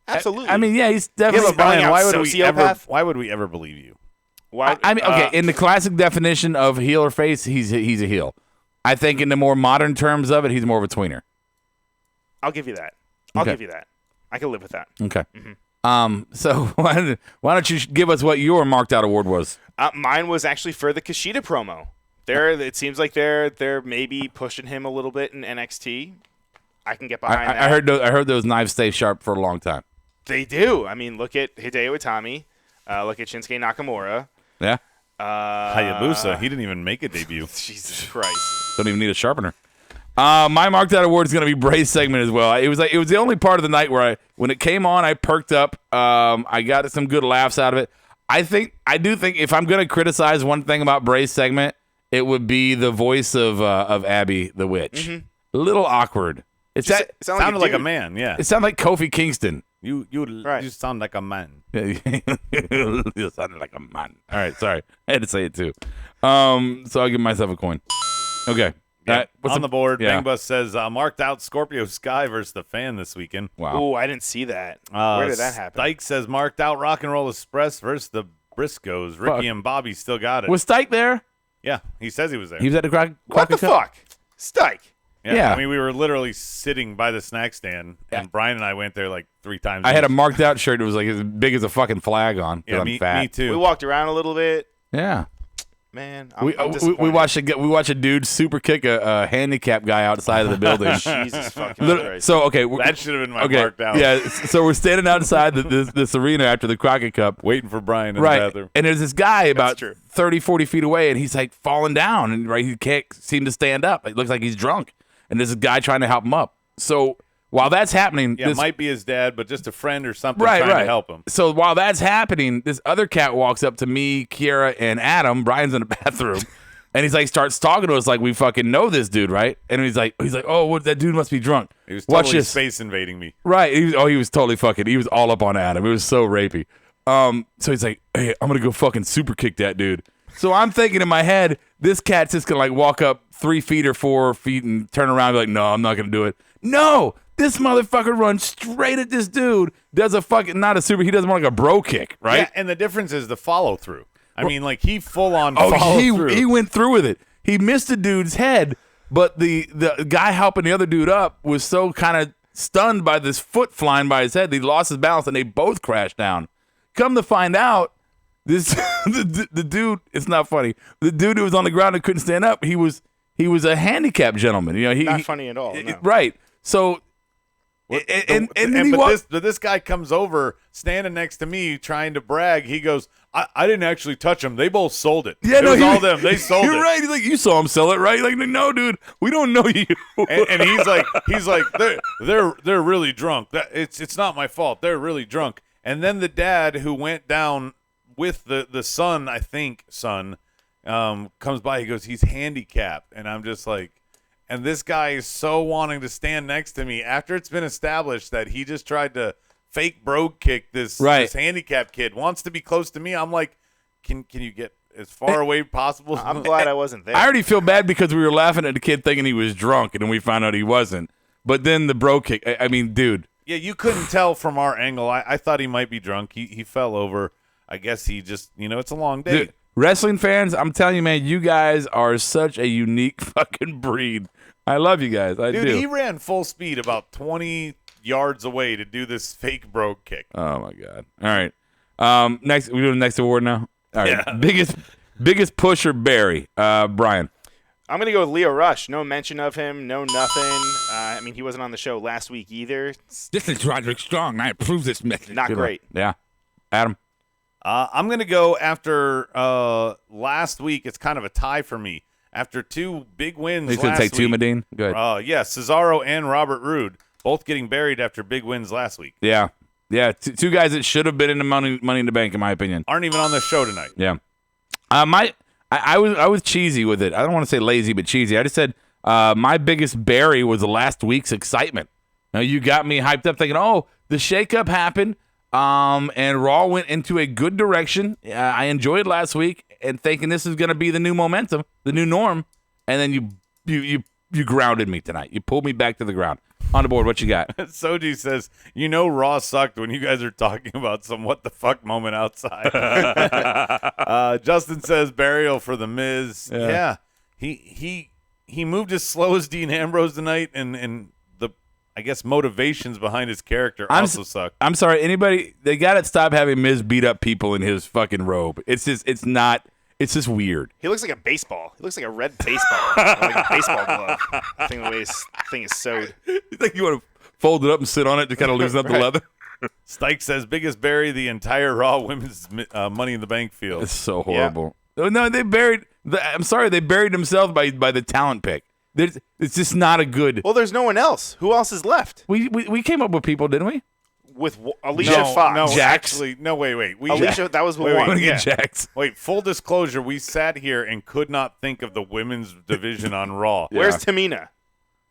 Absolutely. I mean, yeah, he's definitely. Yeah, but Brian, sociopath? why would we ever believe you? Why? I mean, okay, in the classic definition of heel or face, he's a heel. I think in the more modern terms of it, he's more of a tweener. I'll give you that. I can live with that. Okay. Mm-hmm. So why don't you give us what your Marked Out Award was? Mine was actually for the Kushida promo. It seems like they're maybe pushing him a little bit in NXT. I can get behind that. I heard those knives stay sharp for a long time. They do. I mean, look at Hideo Itami. Look at Shinsuke Nakamura. Yeah. Hayabusa. He didn't even make a debut. Jesus Christ. Don't even need a sharpener. My Marked Out Award is going to be Bray's segment as well. It was the only part of the night where when it came on, I perked up. I got some good laughs out of it. I do think if I'm going to criticize one thing about Bray's segment, it would be the voice of Abby the Witch. Mm-hmm. A little awkward. Sounded like a man, yeah. It sounded like Kofi Kingston. You sound like a man. You sounded like a man. All right, sorry. I had to say it too. So I'll give myself a coin. Okay. Yeah, what's on the board, yeah. Bang Bus says, marked out Scorpio Sky versus the Fan this weekend. Wow. Ooh, I didn't see that. Where did that happen? Dyke says, marked out Rock and Roll Express versus the Briscoes. Ricky and Bobby still got it. Was Stike there? Yeah, he says he was there. He was at the What the fuck? Stike. Yeah. I mean, we were literally sitting by the snack stand, and Brian and I went there like 3 times. I had a marked out shirt. It was like as big as a fucking flag on. Yeah, I'm fat. me too. We walked around a little bit. Yeah. Man, We watched a dude super kick a handicapped guy outside of the building. Jesus fucking Christ. So okay, that should have been my marked out. Yeah, so we're standing outside this arena after the Crockett Cup, waiting for Brian in the bathroom. And there's this guy about 30, 40 feet away, and he's like falling down, and he can't seem to stand up. It looks like he's drunk, and there's a guy trying to help him up. So while that's happening, it might be his dad, but just a friend or something trying to help him. So while that's happening, this other cat walks up to me, Kiera, and Adam. Brian's in the bathroom. And he's like, starts talking to us like we fucking know this dude, right? And he's like, oh, what? That dude must be drunk. He was Watch totally this. space invading me. Right. He was totally fucking. He was all up on Adam. It was so rapey. So he's like, hey, I'm gonna go fucking super kick that dude. So I'm thinking in my head, this cat's just gonna like walk up 3 feet or 4 feet and turn around and be like, no, I'm not gonna do it. No, this motherfucker runs straight at this dude. Does a fucking he does more like a bro kick, right? Yeah, and the difference is the follow through. I mean, like he full on followed through. He went through with it. He missed the dude's head, but the guy helping the other dude up was so kind of stunned by this foot flying by his head that he lost his balance and they both crashed down. Come to find out, this the dude. It's not funny. The dude who was on the ground and couldn't stand up. He was a handicapped gentleman. You know, not funny at all. No. Right. So. This guy comes over, standing next to me, trying to brag. He goes, "I didn't actually touch them. They both sold it. Yeah, it was all them. They sold it." You're right. He's like, you saw him sell it, right? Like, no, dude, we don't know you. and he's like, they're really drunk. It's not my fault. They're really drunk. And then the dad who went down with the son, I think comes by. He goes, he's handicapped, and I'm just like. And this guy is so wanting to stand next to me after it's been established that he just tried to fake bro kick this handicapped kid, wants to be close to me. I'm like, can you get as far away possible? I'm glad I wasn't there. I already feel bad because we were laughing at the kid thinking he was drunk, and then we found out he wasn't. But then the bro kick, I mean, dude. Yeah, you couldn't tell from our angle. I thought he might be drunk. He fell over. I guess he just, it's a long day. Dude, wrestling fans, I'm telling you, man, you guys are such a unique fucking breed. I love you guys. Dude, he ran full speed about 20 yards away to do this fake bro kick. Oh my god! All right, next we do the next award now. All right, yeah. biggest pusher, Barry, Brian. I'm gonna go with Leo Rush. No mention of him. No nothing. I mean, he wasn't on the show last week either. This is Roderick Strong. I approve this message. Not great. Yeah, Adam. I'm gonna go after last week. It's kind of a tie for me. After 2 big wins last week. He's going to take 2, Medine? Good. Yeah, Cesaro and Robert Roode, both getting buried after big wins last week. Yeah. Yeah, 2 guys that should have been in the Money in the Bank, in my opinion. Aren't even on the show tonight. Yeah. I was cheesy with it. I don't want to say lazy, but cheesy. I just said my biggest bury was the last week's excitement. Now, you got me hyped up thinking, the shakeup happened, and Raw went into a good direction. I enjoyed last week and thinking this is going to be the new momentum, the new norm, and then you grounded me tonight. You pulled me back to the ground. On the board, what you got? Soji says, Raw sucked when you guys are talking about some what the fuck moment outside. Justin says, burial for The Miz. Yeah. He moved as slow as Dean Ambrose tonight, and the, I guess, motivations behind his character also suck. I'm sorry, they got to stop having Miz beat up people in his fucking robe. It's just weird. He looks like a baseball. He looks like a red baseball. Like a baseball glove. I think the way his thing is sewed. You think you want to fold it up and sit on it to kind of loosen up the leather? Stike says, biggest bury the entire Raw Women's Money in the Bank field. It's so horrible. Yeah. No, they buried themselves by the talent pick. It's just not a good. Well, there's no one else. Who else is left? We came up with people, didn't we? With Alicia Fox. No, Jax. actually, no, wait. Alicia, that was the one. Jax. Wait, full disclosure, we sat here and could not think of the women's division on Raw. Where's Tamina?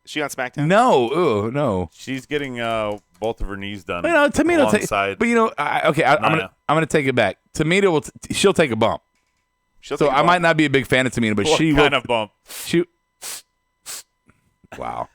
Is she on SmackDown? No, no. She's getting both of her knees done. But, Tamina will take. alongside But I'm gonna take it back. Tamina will. She'll take a bump. I might not be a big fan of Tamina, but what she kind will. of bump? Wow.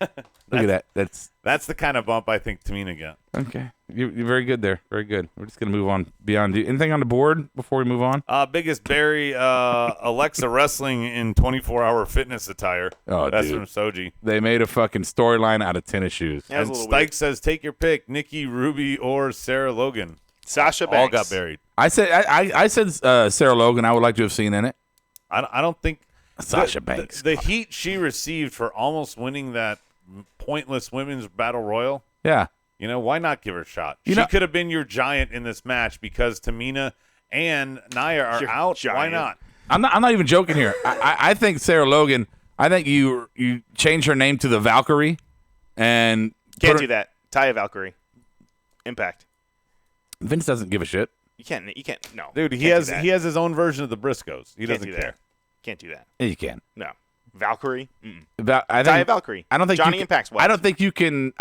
Look at that. That's the kind of bump I think Tamina got. Okay. You're very good there. Very good. We're just going to move on beyond. Anything on the board before we move on? Biggest Barry, Alexa wrestling in 24-hour fitness attire. Oh, that's dude. from Soji. They made a fucking storyline out of tennis shoes. Yeah, And Stike says, take your pick, Nikki, Ruby, or Sarah Logan. Sasha Banks. All got buried. I said Sarah Logan I would like to have seen in it. I don't think Sasha Banks. The heat she received for almost winning that pointless women's battle royal. Yeah. Why not give her a shot? She could have been your giant in this match because Tamina and Nia are out. Giant. Why not? I'm not even joking here. I think Sarah Logan, I think you change her name to the Valkyrie and Can't do that. Taya Valkyrie. Impact. Vince doesn't give a shit. You can't. No, Dude, he has his own version of the Briscoes. He doesn't care. Can't do that. Yeah, you can. No. Valkyrie. Taya Valkyrie. I don't think Johnny Impact's wife. I don't think you can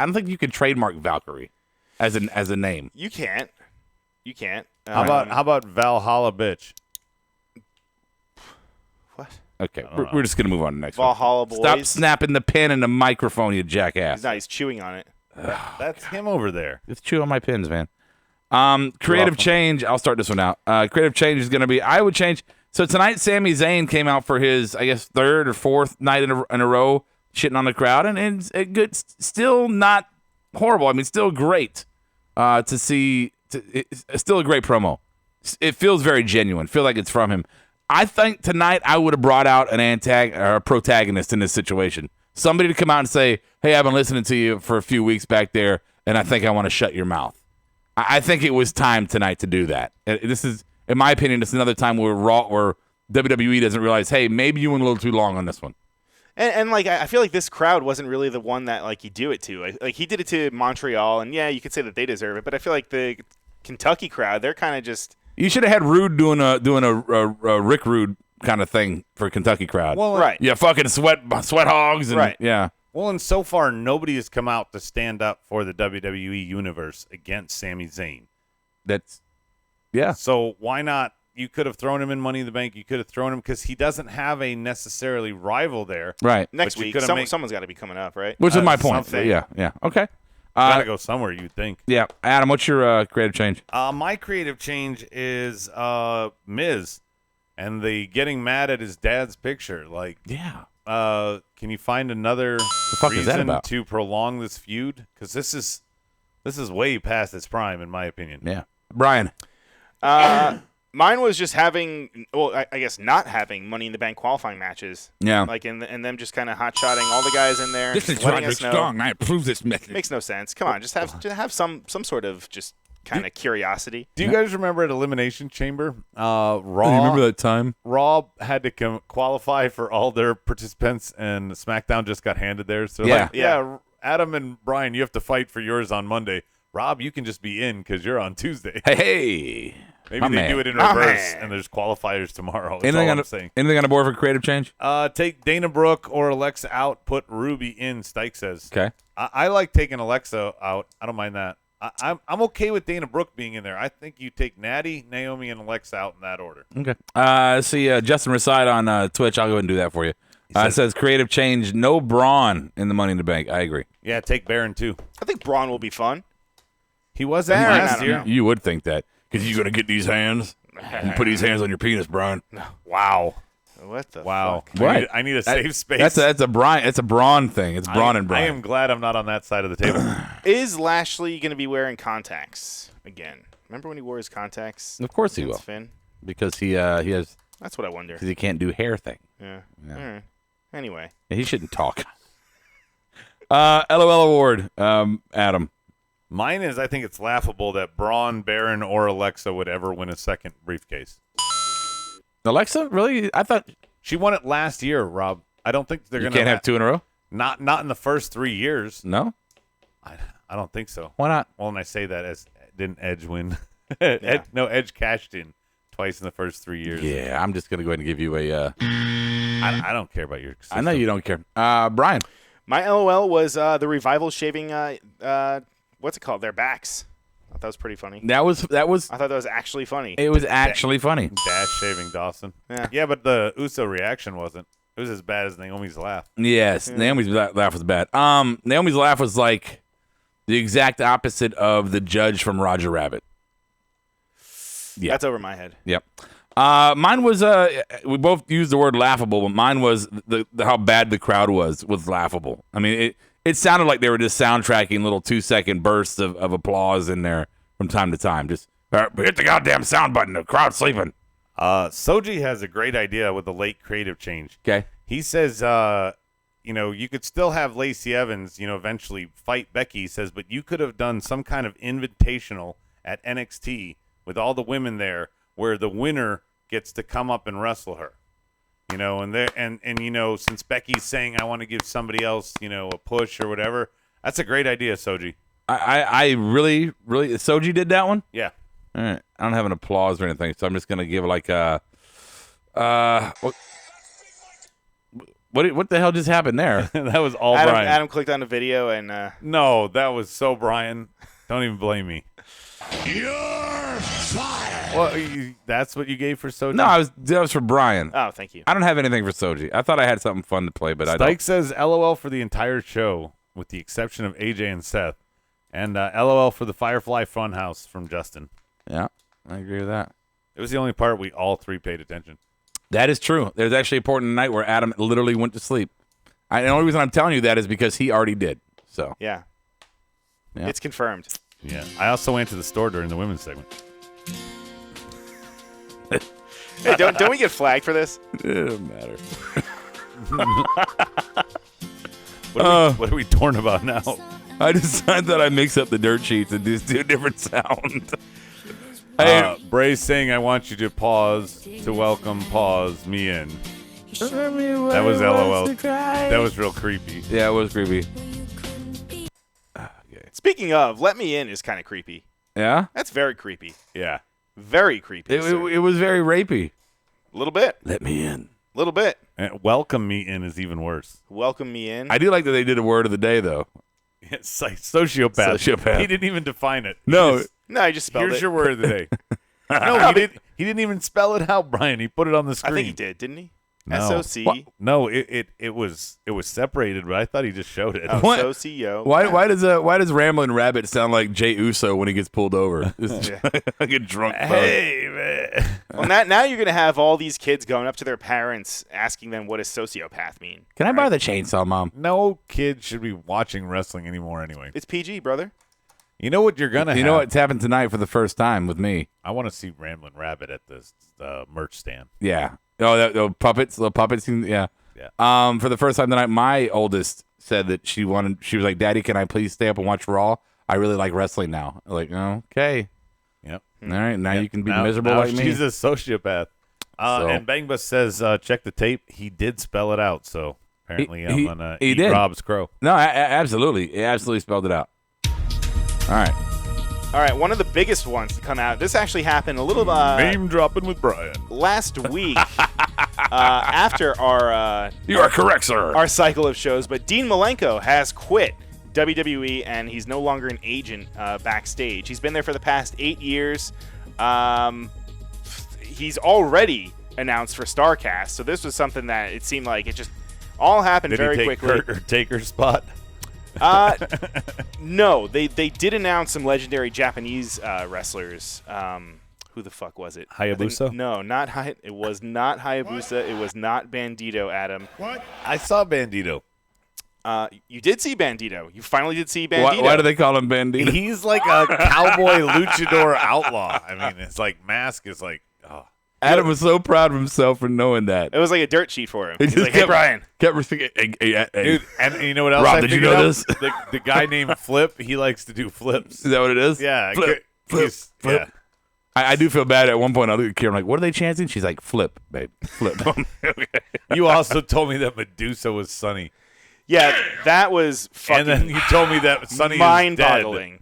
trademark Valkyrie as a name. You can't. How about Valhalla bitch? What? Okay, we're just gonna move on to the next Valhalla one. boys. Stop snapping the pen in the microphone, you jackass. He's chewing on it. That's him over there. Just chew on my pins, man. Creative change. I'll start this one out. Creative change is gonna be. I would change. So tonight, Sami Zayn came out for his, I guess, third or fourth night in a row, shitting on the crowd, and it's good. Still not horrible. I mean, still great to see. It's still a great promo. It feels very genuine. Feel like it's from him. I think tonight I would have brought out a protagonist in this situation. Somebody to come out and say, "Hey, I've been listening to you for a few weeks back there, and I think I want to shut your mouth." I think it was time tonight to do that. This is. In my opinion, it's another time where WWE doesn't realize, hey, maybe you went a little too long on this one. And I feel like this crowd wasn't really the one that you do it to. Like he did it to Montreal, and yeah, you could say that they deserve it. But I feel like the Kentucky crowd, they're kind of just. You should have had Roode doing a Rick Rude kind of thing for Kentucky crowd. Well, right. Yeah, fucking sweat hogs, and right. Yeah. Well, and so far nobody has come out to stand up for the WWE universe against Sami Zayn. Yeah. So why not? You could have thrown him in Money in the Bank. You could have thrown him because he doesn't have a necessarily rival there. Right. Next week, someone's got to be coming up, right? Which is my point. Something. Yeah. Okay. Gotta go somewhere, you'd think. Yeah. Adam, what's your creative change? My creative change is Miz and the getting mad at his dad's picture. Yeah. Can you find another fuck is that reason about? to prolong this feud? Because this is way past its prime, in my opinion. Yeah. Brian. Mine was just having, I guess not having Money in the Bank qualifying matches. Yeah. And them just kind of hot-shotting all the guys in there. This is letting Roderick us know. Strong. I approve this message. Makes no sense. Come on, just have some sort of just kind of curiosity. Do you guys remember at Elimination Chamber, Raw? You remember that time? Raw had to qualify for all their participants, and SmackDown just got handed theirs. So Yeah. Adam and Brian, you have to fight for yours on Monday. Rob, you can just be in because you're on Tuesday. Hey. Maybe they do it in reverse, and there's qualifiers tomorrow. That's all I'm saying. Anything on the board for creative change? Take Dana Brooke or Alexa out. Put Ruby in. Stike says. Okay. I like taking Alexa out. I don't mind that. I'm okay with Dana Brooke being in there. I think you take Natty, Naomi, and Alexa out in that order. Okay. See Justin Reside on Twitch. I'll go ahead and do that for you. It says creative change. No Braun in the Money in the Bank. I agree. Yeah, take Baron too. I think Braun will be fun. He was in last year. You would think that because you're gonna get these hands and put these hands on your penis, Brian. Wow. What the Wow. fuck? Right. I need a safe space. That's a Brian. It's a Braun thing. It's Braun and Brian. I am glad I'm not on that side of the table. Is Lashley going to be wearing contacts again? Remember when he wore his contacts? Of course he will. against Finn? Because he has That's what I wonder. because he can't do hair thing. Yeah. All right. Anyway. Yeah, he shouldn't talk. LOL award, Adam. Mine is, I think it's laughable that Braun, Baron, or Alexa would ever win a second briefcase. Alexa, really? I thought She won it last year, Rob. I don't think they're you going to can't have two in a row. Not in the first 3 years. No, I don't think so. why not? Well, and I say that as didn't Edge win? Yeah. Edge cashed in twice in the first 3 years. Yeah, I'm just gonna go ahead and give you a. I don't care about your system. I know you don't care. Brian. My LOL was the Revival shaving, what's it called? Their backs. I thought that was pretty funny. That was. I thought that was actually funny. It was actually funny. Dash shaving Dawson. Yeah. But the Uso reaction wasn't. It was as bad as Naomi's laugh. Yes, Naomi's laugh was bad. Naomi's laugh was like the exact opposite of the judge from Roger Rabbit. Yeah. That's over my head. Yep. Mine was we both used the word laughable, but mine was the how bad the crowd was laughable. I mean, it sounded like they were just soundtracking little 2-second bursts of applause in there from time to time. Just hit the goddamn sound button. The crowd's sleeping. Soji has a great idea with the late creative change. Okay. He says, you could still have Lacey Evans, eventually fight Becky. He says, but you could have done some kind of invitational at NXT with all the women there, where the winner gets to come up and wrestle her, and since Becky's saying I want to give somebody else, a push or whatever, that's a great idea, Soji. I really Soji did that one. Yeah. All right. I don't have an applause or anything, so I'm just gonna give like a what the hell just happened there? That was all Adam, Brian. Adam clicked on the video and No, that was so Brian. Don't even blame me. You're fired. Well, that's what you gave for Soji? No, that was for Brian. oh, thank you. I don't have anything for Soji. I thought I had something fun to play, but I don't. Stike says LOL for the entire show, with the exception of AJ and Seth. And LOL for the Firefly Funhouse from Justin. Yeah, I agree with that. It was the only part we all three paid attention. That is true. There's actually a point in the night where Adam literally went to sleep. The only reason I'm telling you that is because he already did. So Yeah. Yeah. It's confirmed. Yeah. I also went to the store during the women's segment. Hey, don't we get flagged for this? it doesn't matter. What are we torn about now? I decided that I mix up the dirt sheets and just do a different sound. Hey, Bray's saying I want you to pause to welcome me in. That was LOL. That was real creepy. yeah, it was creepy. Speaking of, let me in is kind of creepy. Yeah, That's very creepy. Yeah. Very creepy. it was very rapey. A little bit. Let me in. A little bit. And welcome me in is even worse. Welcome me in. I do like that they did a word of the day though. It's like sociopath. Sociopath. He didn't even define it. No, No, I just spelled Here's it. your word of the day. No, he didn't even spell it out, Brian. He put it on the I screen. think he did, didn't he? No. SOC. No, it was separated, but I thought he just showed it. Oh, What? SOCO. why does Ramblin' Rabbit sound like Jay Uso when he gets pulled over? Just like a drunk bug. Hey, man. Well, now you're going to have all these kids going up to their parents asking them what does sociopath mean. Can I buy the chainsaw, Mom? No kid should be watching wrestling anymore anyway. It's PG, brother. You know what you're going to have? You know what's happened tonight for the first time with me? I want to see Ramblin' Rabbit at this merch stand. Yeah. Oh, the puppets. The puppets. Yeah. Yeah. For the first time tonight, my oldest said that she was like, Daddy, can I please stay up and watch Raw? I really like wrestling now. I'm like, okay. Yep. All right. Now you can be Now miserable like me. She's a sociopath. So- And Bangbus says, check the tape. He did spell it out, so apparently I'm going to eat did. Rob's crow. No, absolutely. He absolutely spelled it out. All right. All right, one of the biggest ones to come out. This actually happened a little Name dropping with Brian. last week after our You are correct, sir. our cycle of shows. But Dean Malenko has quit WWE, and he's no longer an agent backstage. He's been there for the past 8 years. He's already announced for StarCast, so this was something that it seemed like it just all happened Did very he take quickly. Taker's spot? No, they did announce some legendary Japanese wrestlers. Who the fuck was it? Hayabusa? No, not it was not Hayabusa. It was not Bandito, Adam. What? I saw Bandito. You did see Bandito. You finally did see Bandito. Why do they call him Bandito? He's like a cowboy luchador outlaw. I mean, it's like Mask is like, oh. Adam was so proud of himself for knowing that. It was like a dirt sheet for him. He He's just like, hey, Brian. Kept hey. Dude, and you know what else Rob, I did you figured know out? this? The guy named Flip, he likes to do flips. Is that what it is? Yeah. Flip. Yeah. I do feel bad at one point. I look at Kira, I'm like, what are they chanting? She's like, flip, babe. Flip. Okay. You also told me that Medusa was Sunny. Yeah, that was fucking And then you told me that Sunny mind-boggling.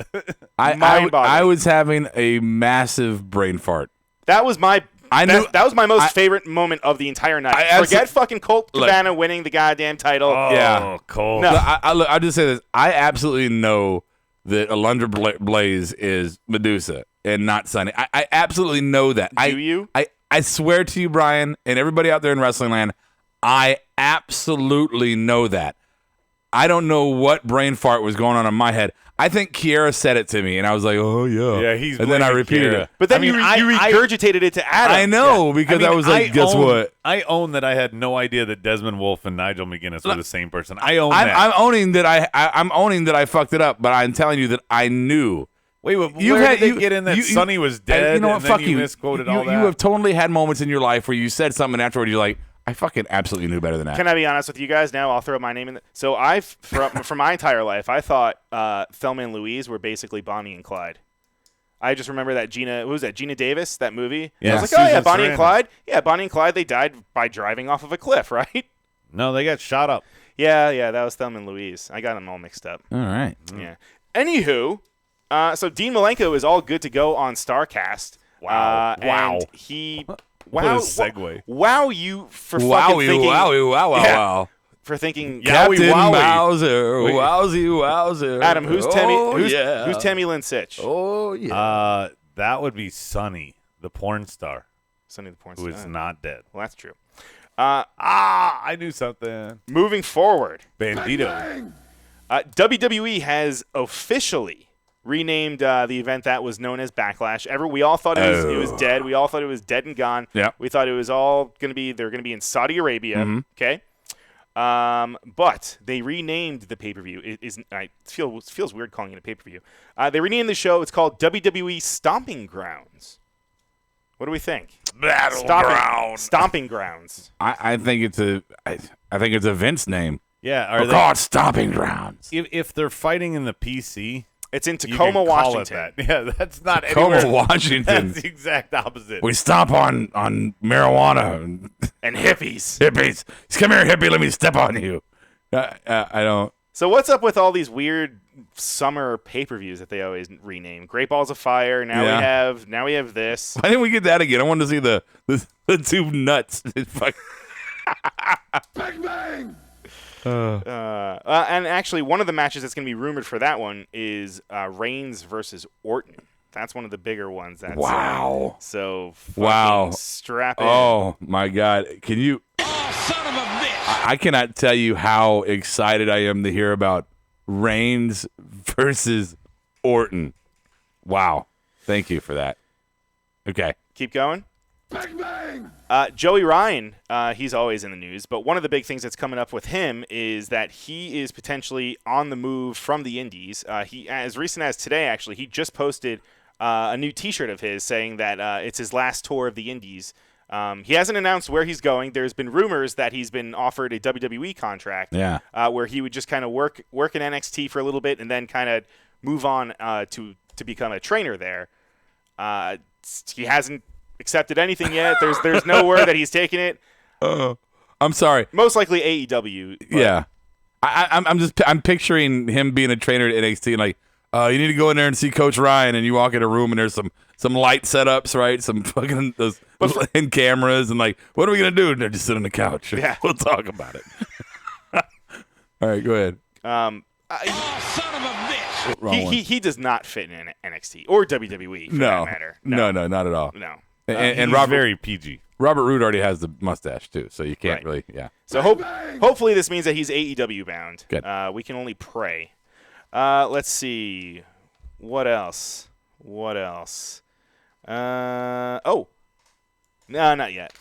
I Mind-boggling. was having a massive brain fart. That was my That was my most favorite moment of the entire night. Forget fucking Colt Cabana winning the goddamn title. Oh, Colt. No. I'll just say this. I absolutely know that Alundra Blaze is Medusa and not Sunny. I absolutely know that. Do you? I swear to you, Brian, and everybody out there in wrestling land, I absolutely know that. I don't know what brain fart was going on in my head. I think Kiera said it to me, and I was like, "Oh yeah." Yeah, and then I repeated it. But then you regurgitated it to Adam. I know because I was like, "Guess what?" I own that I had no idea that Desmond Wolfe and Nigel McGuinness were the same person. I own that. I'm owning that. I'm owning that I fucked it up, but I'm telling you that I knew. Wait, where did they get in that Sonny was dead? You know what? And Fuck then you misquoted all that. You have totally had moments in your life where you said something afterward. You're like, I fucking absolutely knew better than that. Can I be honest with you guys now? I'll throw my name in. So for my entire life, I thought Thelma and Louise were basically Bonnie and Clyde. I just remember that Gina Davis, that movie. Yeah. I was like, oh yeah, Bonnie and Clyde. Yeah, Bonnie and Clyde, they died by driving off of a cliff, right? No, they got shot up. Yeah, that was Thelma and Louise. I got them all mixed up. All right. Yeah. Anywho, so Dean Malenko is all good to go on StarCast. Wow. And he... What a segue. Wow, you for fucking thinking... Wow. For thinking... Captain Wowie. Mauser. Wowzy. Adam, who's Tammy Lynn Sitch? Oh, yeah. That would be Sonny, the porn star. Sonny the porn who star. is not dead. Well, that's true. I knew something. Moving forward. Bandito. WWE has officially renamed the event that was known as Backlash. We all thought it was dead. We all thought it was dead and gone. Yeah. We thought it was all going to be, they're going to be in Saudi Arabia. Mm-hmm. Okay. But they renamed the pay-per-view. It feels weird calling it a pay-per-view. They renamed the show. It's called WWE Stomping Grounds. What do we think? Battleground. Stomping Grounds. I think it's a Vince name. Yeah. We're called Stomping Grounds. If they're fighting in the PC, it's in you Tacoma, can call Washington. it that. Yeah, that's not Tacoma, anywhere. Washington. That's the exact opposite. We stomp on marijuana And hippies. hippies. Come here, hippie. Let me step on you. I don't. So what's up with all these weird summer pay-per-views that they always rename? Great Balls of Fire. Now we have this. Why didn't we get that again? I wanted to see the two nuts. Bang bang! And actually, one of the matches that's going to be rumored for that one is Reigns versus Orton. That's one of the bigger ones. That's, wow. So strap in. Oh my God! Can you? Oh, son of a bitch! I cannot tell you how excited I am to hear about Reigns versus Orton. Wow! Thank you for that. Okay, keep going. Bang bang! Joey Ryan, he's always in the news, but one of the big things that's coming up with him is that he is potentially on the move from the Indies. He, as recent as today, actually, he just posted a new T-shirt of his saying that it's his last tour of the Indies. He hasn't announced where he's going. There's been rumors that he's been offered a WWE contract, where he would just kind of work in NXT for a little bit and then kind of move on to become a trainer there. He hasn't accepted anything yet. There's no word that he's taking it. I'm sorry. Most likely AEW. Yeah, I'm picturing him being a trainer at NXT and like, you need to go in there and see Coach Ryan, and you walk in a room and there's some light setups, right? Some fucking and cameras, and like, what are we gonna do? And they're just sit on the couch. Yeah, we'll talk about it. All right, go ahead. Oh, son of a bitch! He does not fit in NXT or WWE for that matter. No, not at all. No. And Robert, very PG. Robert Roode already has the mustache too, so you can't really. Yeah. So hopefully this means that he's AEW bound. Good. We can only pray. Let's see. What else? No, not yet.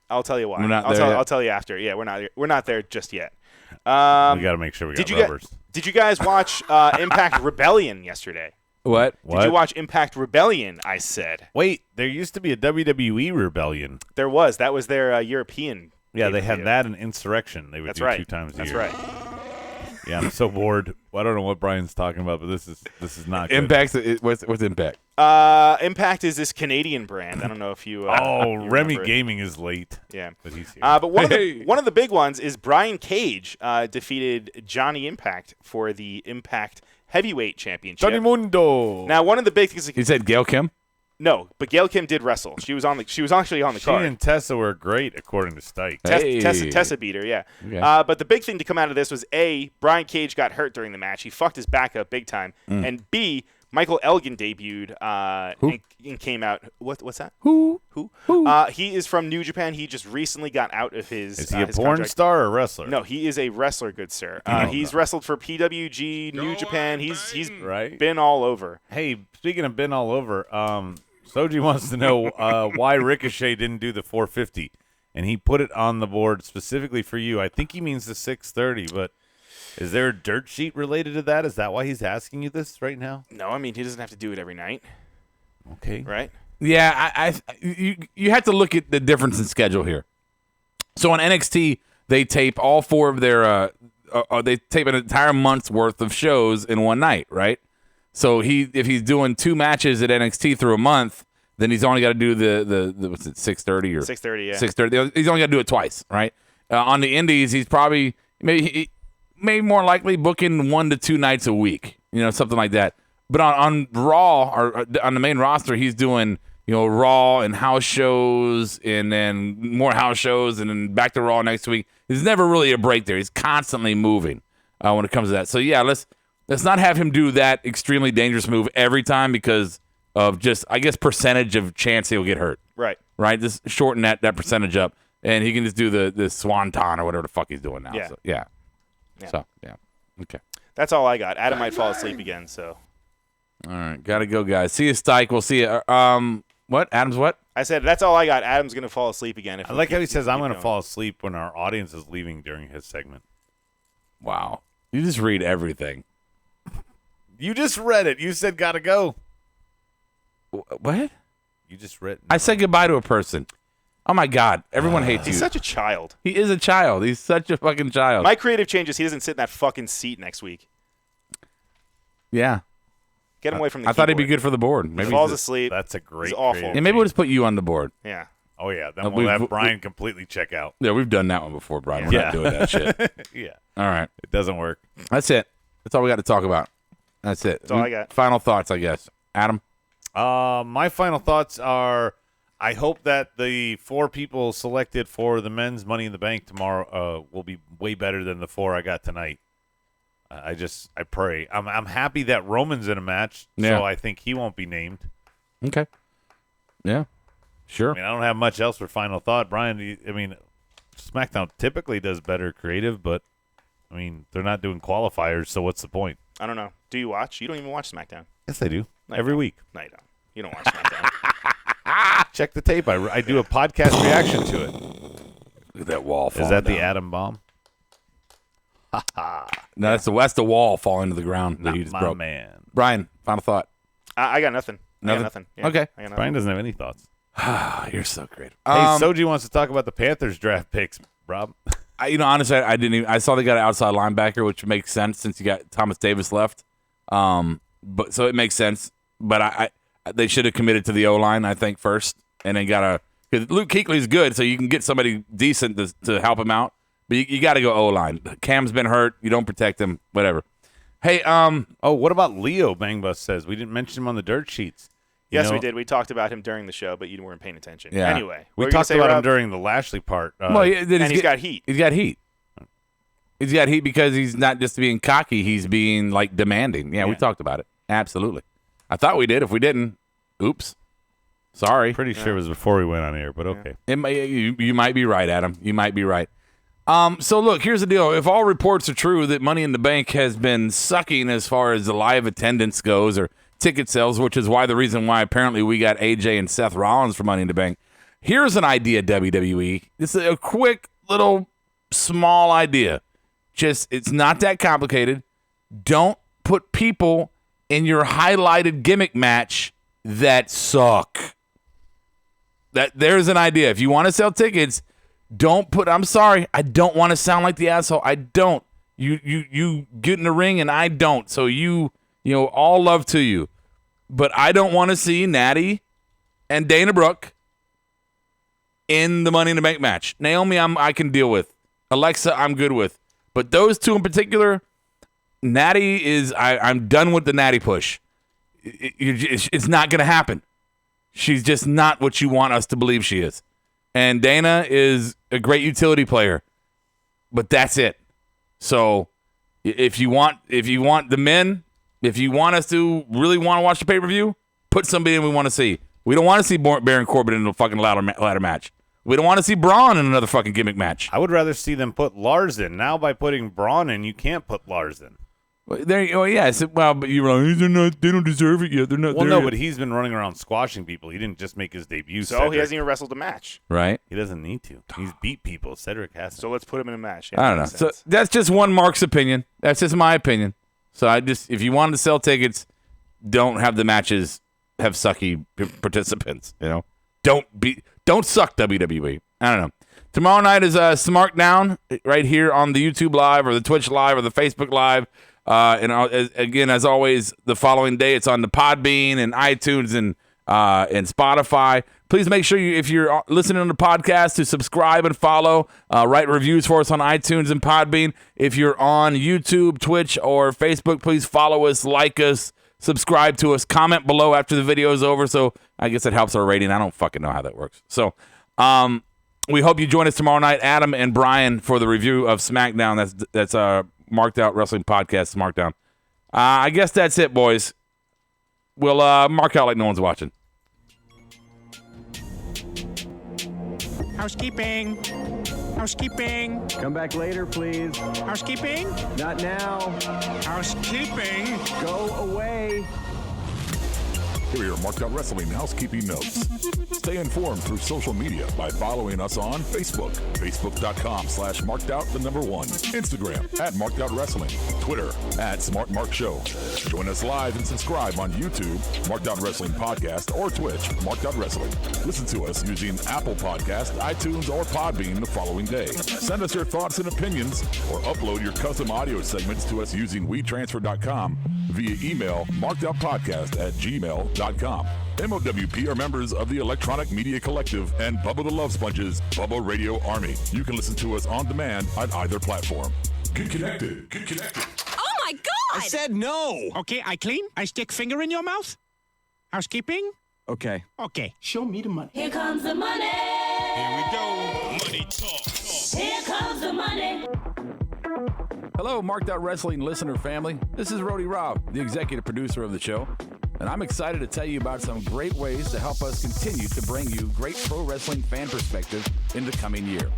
I'll tell you why. We're not there yet? I'll tell you after. Yeah, we're not there just yet. We got to make sure we got rubbers. Did you guys watch Impact Rebellion yesterday? What? Did you watch Impact Rebellion, I said? Wait, there used to be a WWE Rebellion. There was. That was their European. Yeah, they had that and Insurrection. They would do 2 times a year. That's right. Yeah, I'm so bored. Well, I don't know what Brian's talking about, but this is not good. Impact. What's Impact? Impact is this Canadian brand. I don't know if you. you Remy Gaming is late. Yeah, but he's here. But one of the big ones is Brian Cage defeated Johnny Impact for the Impact Heavyweight Championship. Johnny Mundo. Now, one of the big things He said Gail Kim. No, but Gail Kim did wrestle. She was actually on the She card. and Tessa were great, according to Stike. Tessa beat her, yeah. Okay. But the big thing to come out of this was A, Brian Cage got hurt during the match. He fucked his back up big time. And B, Michael Elgin debuted and came out. What's that? Who? He is from New Japan. He just recently got out of his. Is he a his porn contract. star or a wrestler? No, he is a wrestler, good sir. He's wrestled for PWG, New Japan. He's Right. been all over. Hey, speaking of been all over, Soji wants to know why Ricochet didn't do the 450, and he put it on the board specifically for you. I think he means the 630, but is there a dirt sheet related to that? Is that why he's asking you this right now? No, I mean he doesn't have to do it every night, Okay. right? Yeah, you have to look at the difference in schedule here. So on NXT, they tape all 4 of their they tape an entire month's worth of shows in one night, right? So if he's doing 2 matches at NXT through a month, then he's only got to do the what's it 6:30 or 6:30, yeah. 6:30. He's only got to do it twice, right? On the Indies, he's probably maybe more likely booking 1 to 2 nights a week, something like that. But on Raw or on the main roster, he's doing Raw and house shows, and then more house shows, and then back to Raw next week. There's never really a break there. He's constantly moving when it comes to that. So yeah, let's not have him do that extremely dangerous move every time because of just, I guess, percentage of chance he'll get hurt. Right. Right? Just shorten that percentage up, and he can just do the swanton or whatever the fuck he's doing now. Yeah. So, yeah. So, yeah. Okay. That's all I got. Adam might fall asleep again, so. All right. Got to go, guys. See you, Stike. We'll see you. What? Adam's what? I said, that's all I got. Adam's going to fall asleep again. I like how he says, I'm going to fall asleep when our audience is leaving during his segment. Wow. You just read everything. You just read it. You said gotta go. What? You just read. I said goodbye to a person. Oh, my God. Everyone hates He's you. such a child. He is a child. He's such a fucking child. My creative change is he doesn't sit in that fucking seat next week. Yeah. Get him away from the I thought he'd be keyboard. good for the board. He Maybe falls he's asleep. That's a great. He's awful. creative yeah, maybe we'll change. just put you on the board. Yeah. Oh yeah, then we've- we'll have we- Brian completely check out. Yeah, we've done that one before, Brian. We're not doing that shit. Yeah, All right. it doesn't work. That's it. That's all we got to talk about. That's it. That's all I got. Final thoughts, I guess. Adam? My final thoughts are: I hope that the 4 people selected for the men's Money in the Bank tomorrow will be way better than the 4 I got tonight. I pray. I'm happy that Roman's in a match, Yeah. so I think he won't be named. Okay. Yeah. Sure. I mean, I don't have much else for final thought, Brian. SmackDown typically does better creative, but I mean, they're not doing qualifiers, so what's the point? I don't know. Do you watch? You don't even watch SmackDown. Yes, I do. No, Every you don't. week. No, you don't. You don't watch SmackDown. Check the tape. I do a podcast reaction to it. Look at that wall Is falling that the down. atom bomb? No, that's the wall falling to the ground that Not you just my broke. man. Brian, final thought. I got nothing. I got nothing. Yeah, Okay. I got nothing. Brian doesn't have any thoughts. You're so great. Hey, Soji wants to talk about the Panthers draft picks, Rob. Honestly, I didn't even. I saw they got an outside linebacker, which makes sense since you got Thomas Davis left. But so it makes sense. But they should have committed to the O-line, I think, first, and then because Luke Kuechly's good, so you can get somebody decent to help him out. But you got to go O-line. Cam's been hurt. You don't protect him. Whatever. Hey, Oh, what about Leo? Bangbus says we didn't mention him on the dirt sheets. You Yes, know, we did. We talked about him during the show, but you weren't paying attention. Yeah. Anyway, We what were you talked gonna say, about him Rob? during the Lashley part. well, And he's got heat. He's got heat. He's got heat because he's not just being cocky. He's being like demanding. Yeah, we talked about it. Absolutely. I thought we did. If we didn't, oops. Sorry. pretty sure it was before we went on air, but okay. You might be right, Adam. You might be right. So look, here's the deal. If all reports are true that Money in the Bank has been sucking as far as the live attendance goes or ticket sales, which is the reason why apparently we got AJ and Seth Rollins for Money in the Bank. Here's an idea, WWE. This is a quick little small idea. It's not that complicated. Don't put people in your highlighted gimmick match that suck. There's an idea. If you want to sell tickets, don't put. I'm sorry, I don't want to sound like the asshole. I don't. You get in the ring and I don't. So all love to you, but I don't want to see Natty and Dana Brooke in the Money in the Bank match. Naomi, I can deal with. Alexa, I'm good with. But those two in particular, Natty is. I'm done with the Natty push. It's not going to happen. She's just not what you want us to believe she is. And Dana is a great utility player, but that's it. So if you want the men, if you want us to really want to watch the pay-per-view, put somebody in we want to see. We don't want to see Baron Corbin in a fucking ladder match. We don't want to see Braun in another fucking gimmick match. I would rather see them put Lars in. Now by putting Braun in, you can't put Lars in. There, oh yeah. But you're like, they don't deserve it yet. They're not. Well, there no, yet. but he's been running around squashing people. He didn't just make his debut. So Cedric. he hasn't even wrestled a match. Right. He doesn't need to. He's beat people. Cedric hasn't. So let's put him in a match. Yeah, I don't know. So that's just one Mark's opinion. That's just my opinion. So if you wanted to sell tickets, don't have the matches have sucky participants. You know, don't suck WWE. I don't know. Tomorrow night is SmackDown right here on the YouTube Live or the Twitch Live or the Facebook Live. And again, as always, the following day it's on the Podbean and iTunes and Spotify. Please make sure if you're listening to the podcast to subscribe and follow, write reviews for us on iTunes and Podbean. If you're on YouTube, Twitch, or Facebook, please follow us, like us, subscribe to us, comment below after the video is over. So I guess it helps our rating. I don't fucking know how that works. So we hope you join us tomorrow night, Adam and Brian, for the review of SmackDown. That's Marked Out Wrestling Podcast, SmackDown. I guess that's it, boys. We'll mark out like no one's watching. Housekeeping. Housekeeping. Come back later, please. Housekeeping. Not now. Housekeeping. Go away. Here are your Marked Out Wrestling housekeeping notes. Stay informed through social media by following us on Facebook, facebook.com/markedout1, Instagram @markedoutwrestling, Twitter @SmartMarkShow. Join us live and subscribe on YouTube, Marked Out Wrestling Podcast, or Twitch, Marked Out Wrestling. Listen to us using Apple Podcast, iTunes, or Podbean the following day. Send us your thoughts and opinions, or upload your custom audio segments to us using WeTransfer.com via email, markedoutpodcast@gmail.com. MOWP are members of the Electronic Media Collective and Bubba the Love Sponges, Bubba Radio Army. You can listen to us on demand on either platform. Get connected. Get connected. Oh my God! I said no. Okay, I clean. I stick finger in your mouth. Housekeeping. Okay. Okay. Show me the money. Here comes the money. Here we go. Money talk. Here comes the money. Hello, Marked Out Wrestling listener family. This is Roddy Rob, the executive producer of the show, and I'm excited to tell you about some great ways to help us continue to bring you great pro wrestling fan perspective in the coming year.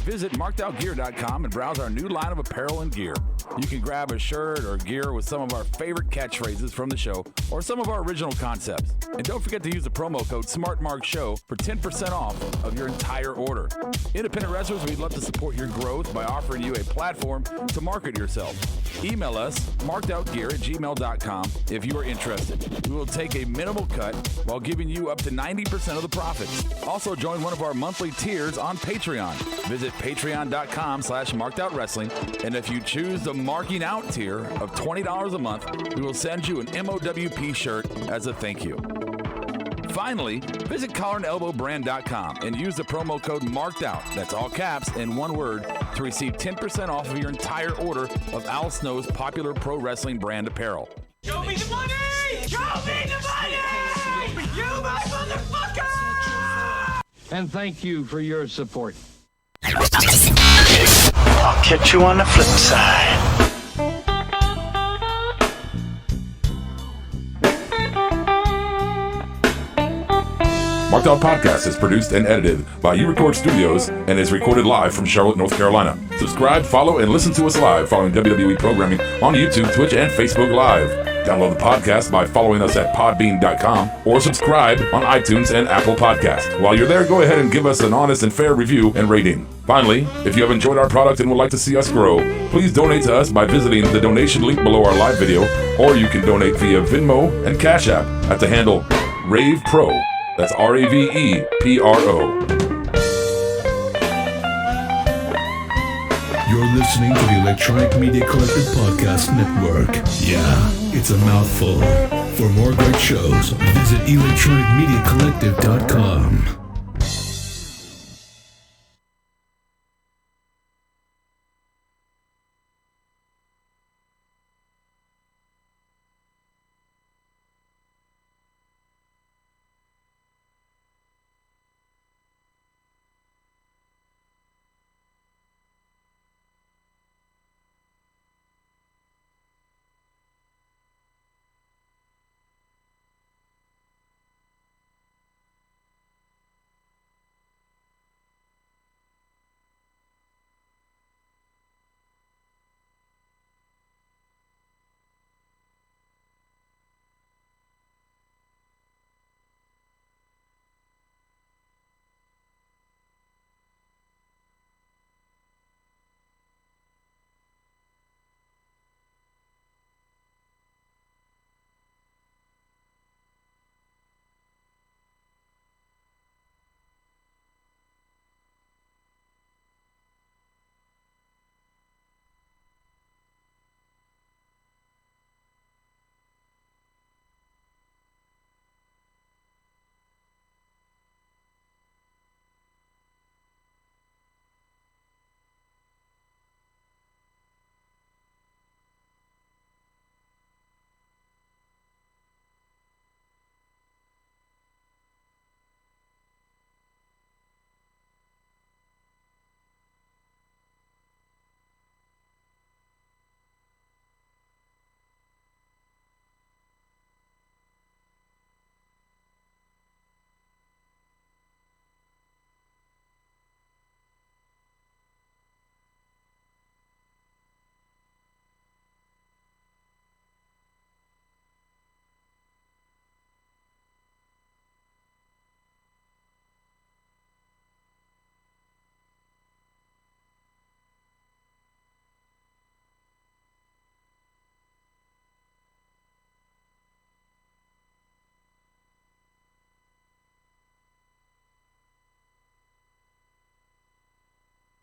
Visit markedoutgear.com and browse our new line of apparel and gear. You can grab a shirt or gear with some of our favorite catchphrases from the show or some of our original concepts. And don't forget to use the promo code SmartMarkShow for 10% off of your entire order. Independent wrestlers, we'd love to support your growth by offering you a platform to market yourself. Email us, markedoutgear@gmail.com, if you are interested. We will take a minimal cut while giving you up to 90% of the profits. Also, join one of our monthly tiers on Patreon. Visit patreon.com/markedoutwrestling, and if you choose the Marking Out tier of $20 a month, we will send you an MOWP shirt as a thank you. Finally, visit collarandelbowbrand.com and use the promo code MARKEDOUT, that's all caps and one word, to receive 10% off of your entire order of Al Snow's popular pro wrestling brand apparel. Show me the money! Show me the money! You my motherfucker! And thank you for your support. I'll catch you on the flip side. Marked Out Podcast is produced and edited by U-Record Studios and is recorded live from Charlotte, North Carolina. Subscribe, follow, and listen to us live following WWE programming on YouTube, Twitch, and Facebook Live. Download the podcast by following us at podbean.com or subscribe on iTunes and Apple Podcasts. While you're there, go ahead and give us an honest and fair review and rating. Finally, if you have enjoyed our product and would like to see us grow, please donate to us by visiting the donation link below our live video, or you can donate via Venmo and Cash App at the handle Ravepro. That's RAVEPRO. You're listening to the Electronic Media Collective Podcast Network. Yeah, it's a mouthful. For more great shows, visit electronicmediacollective.com.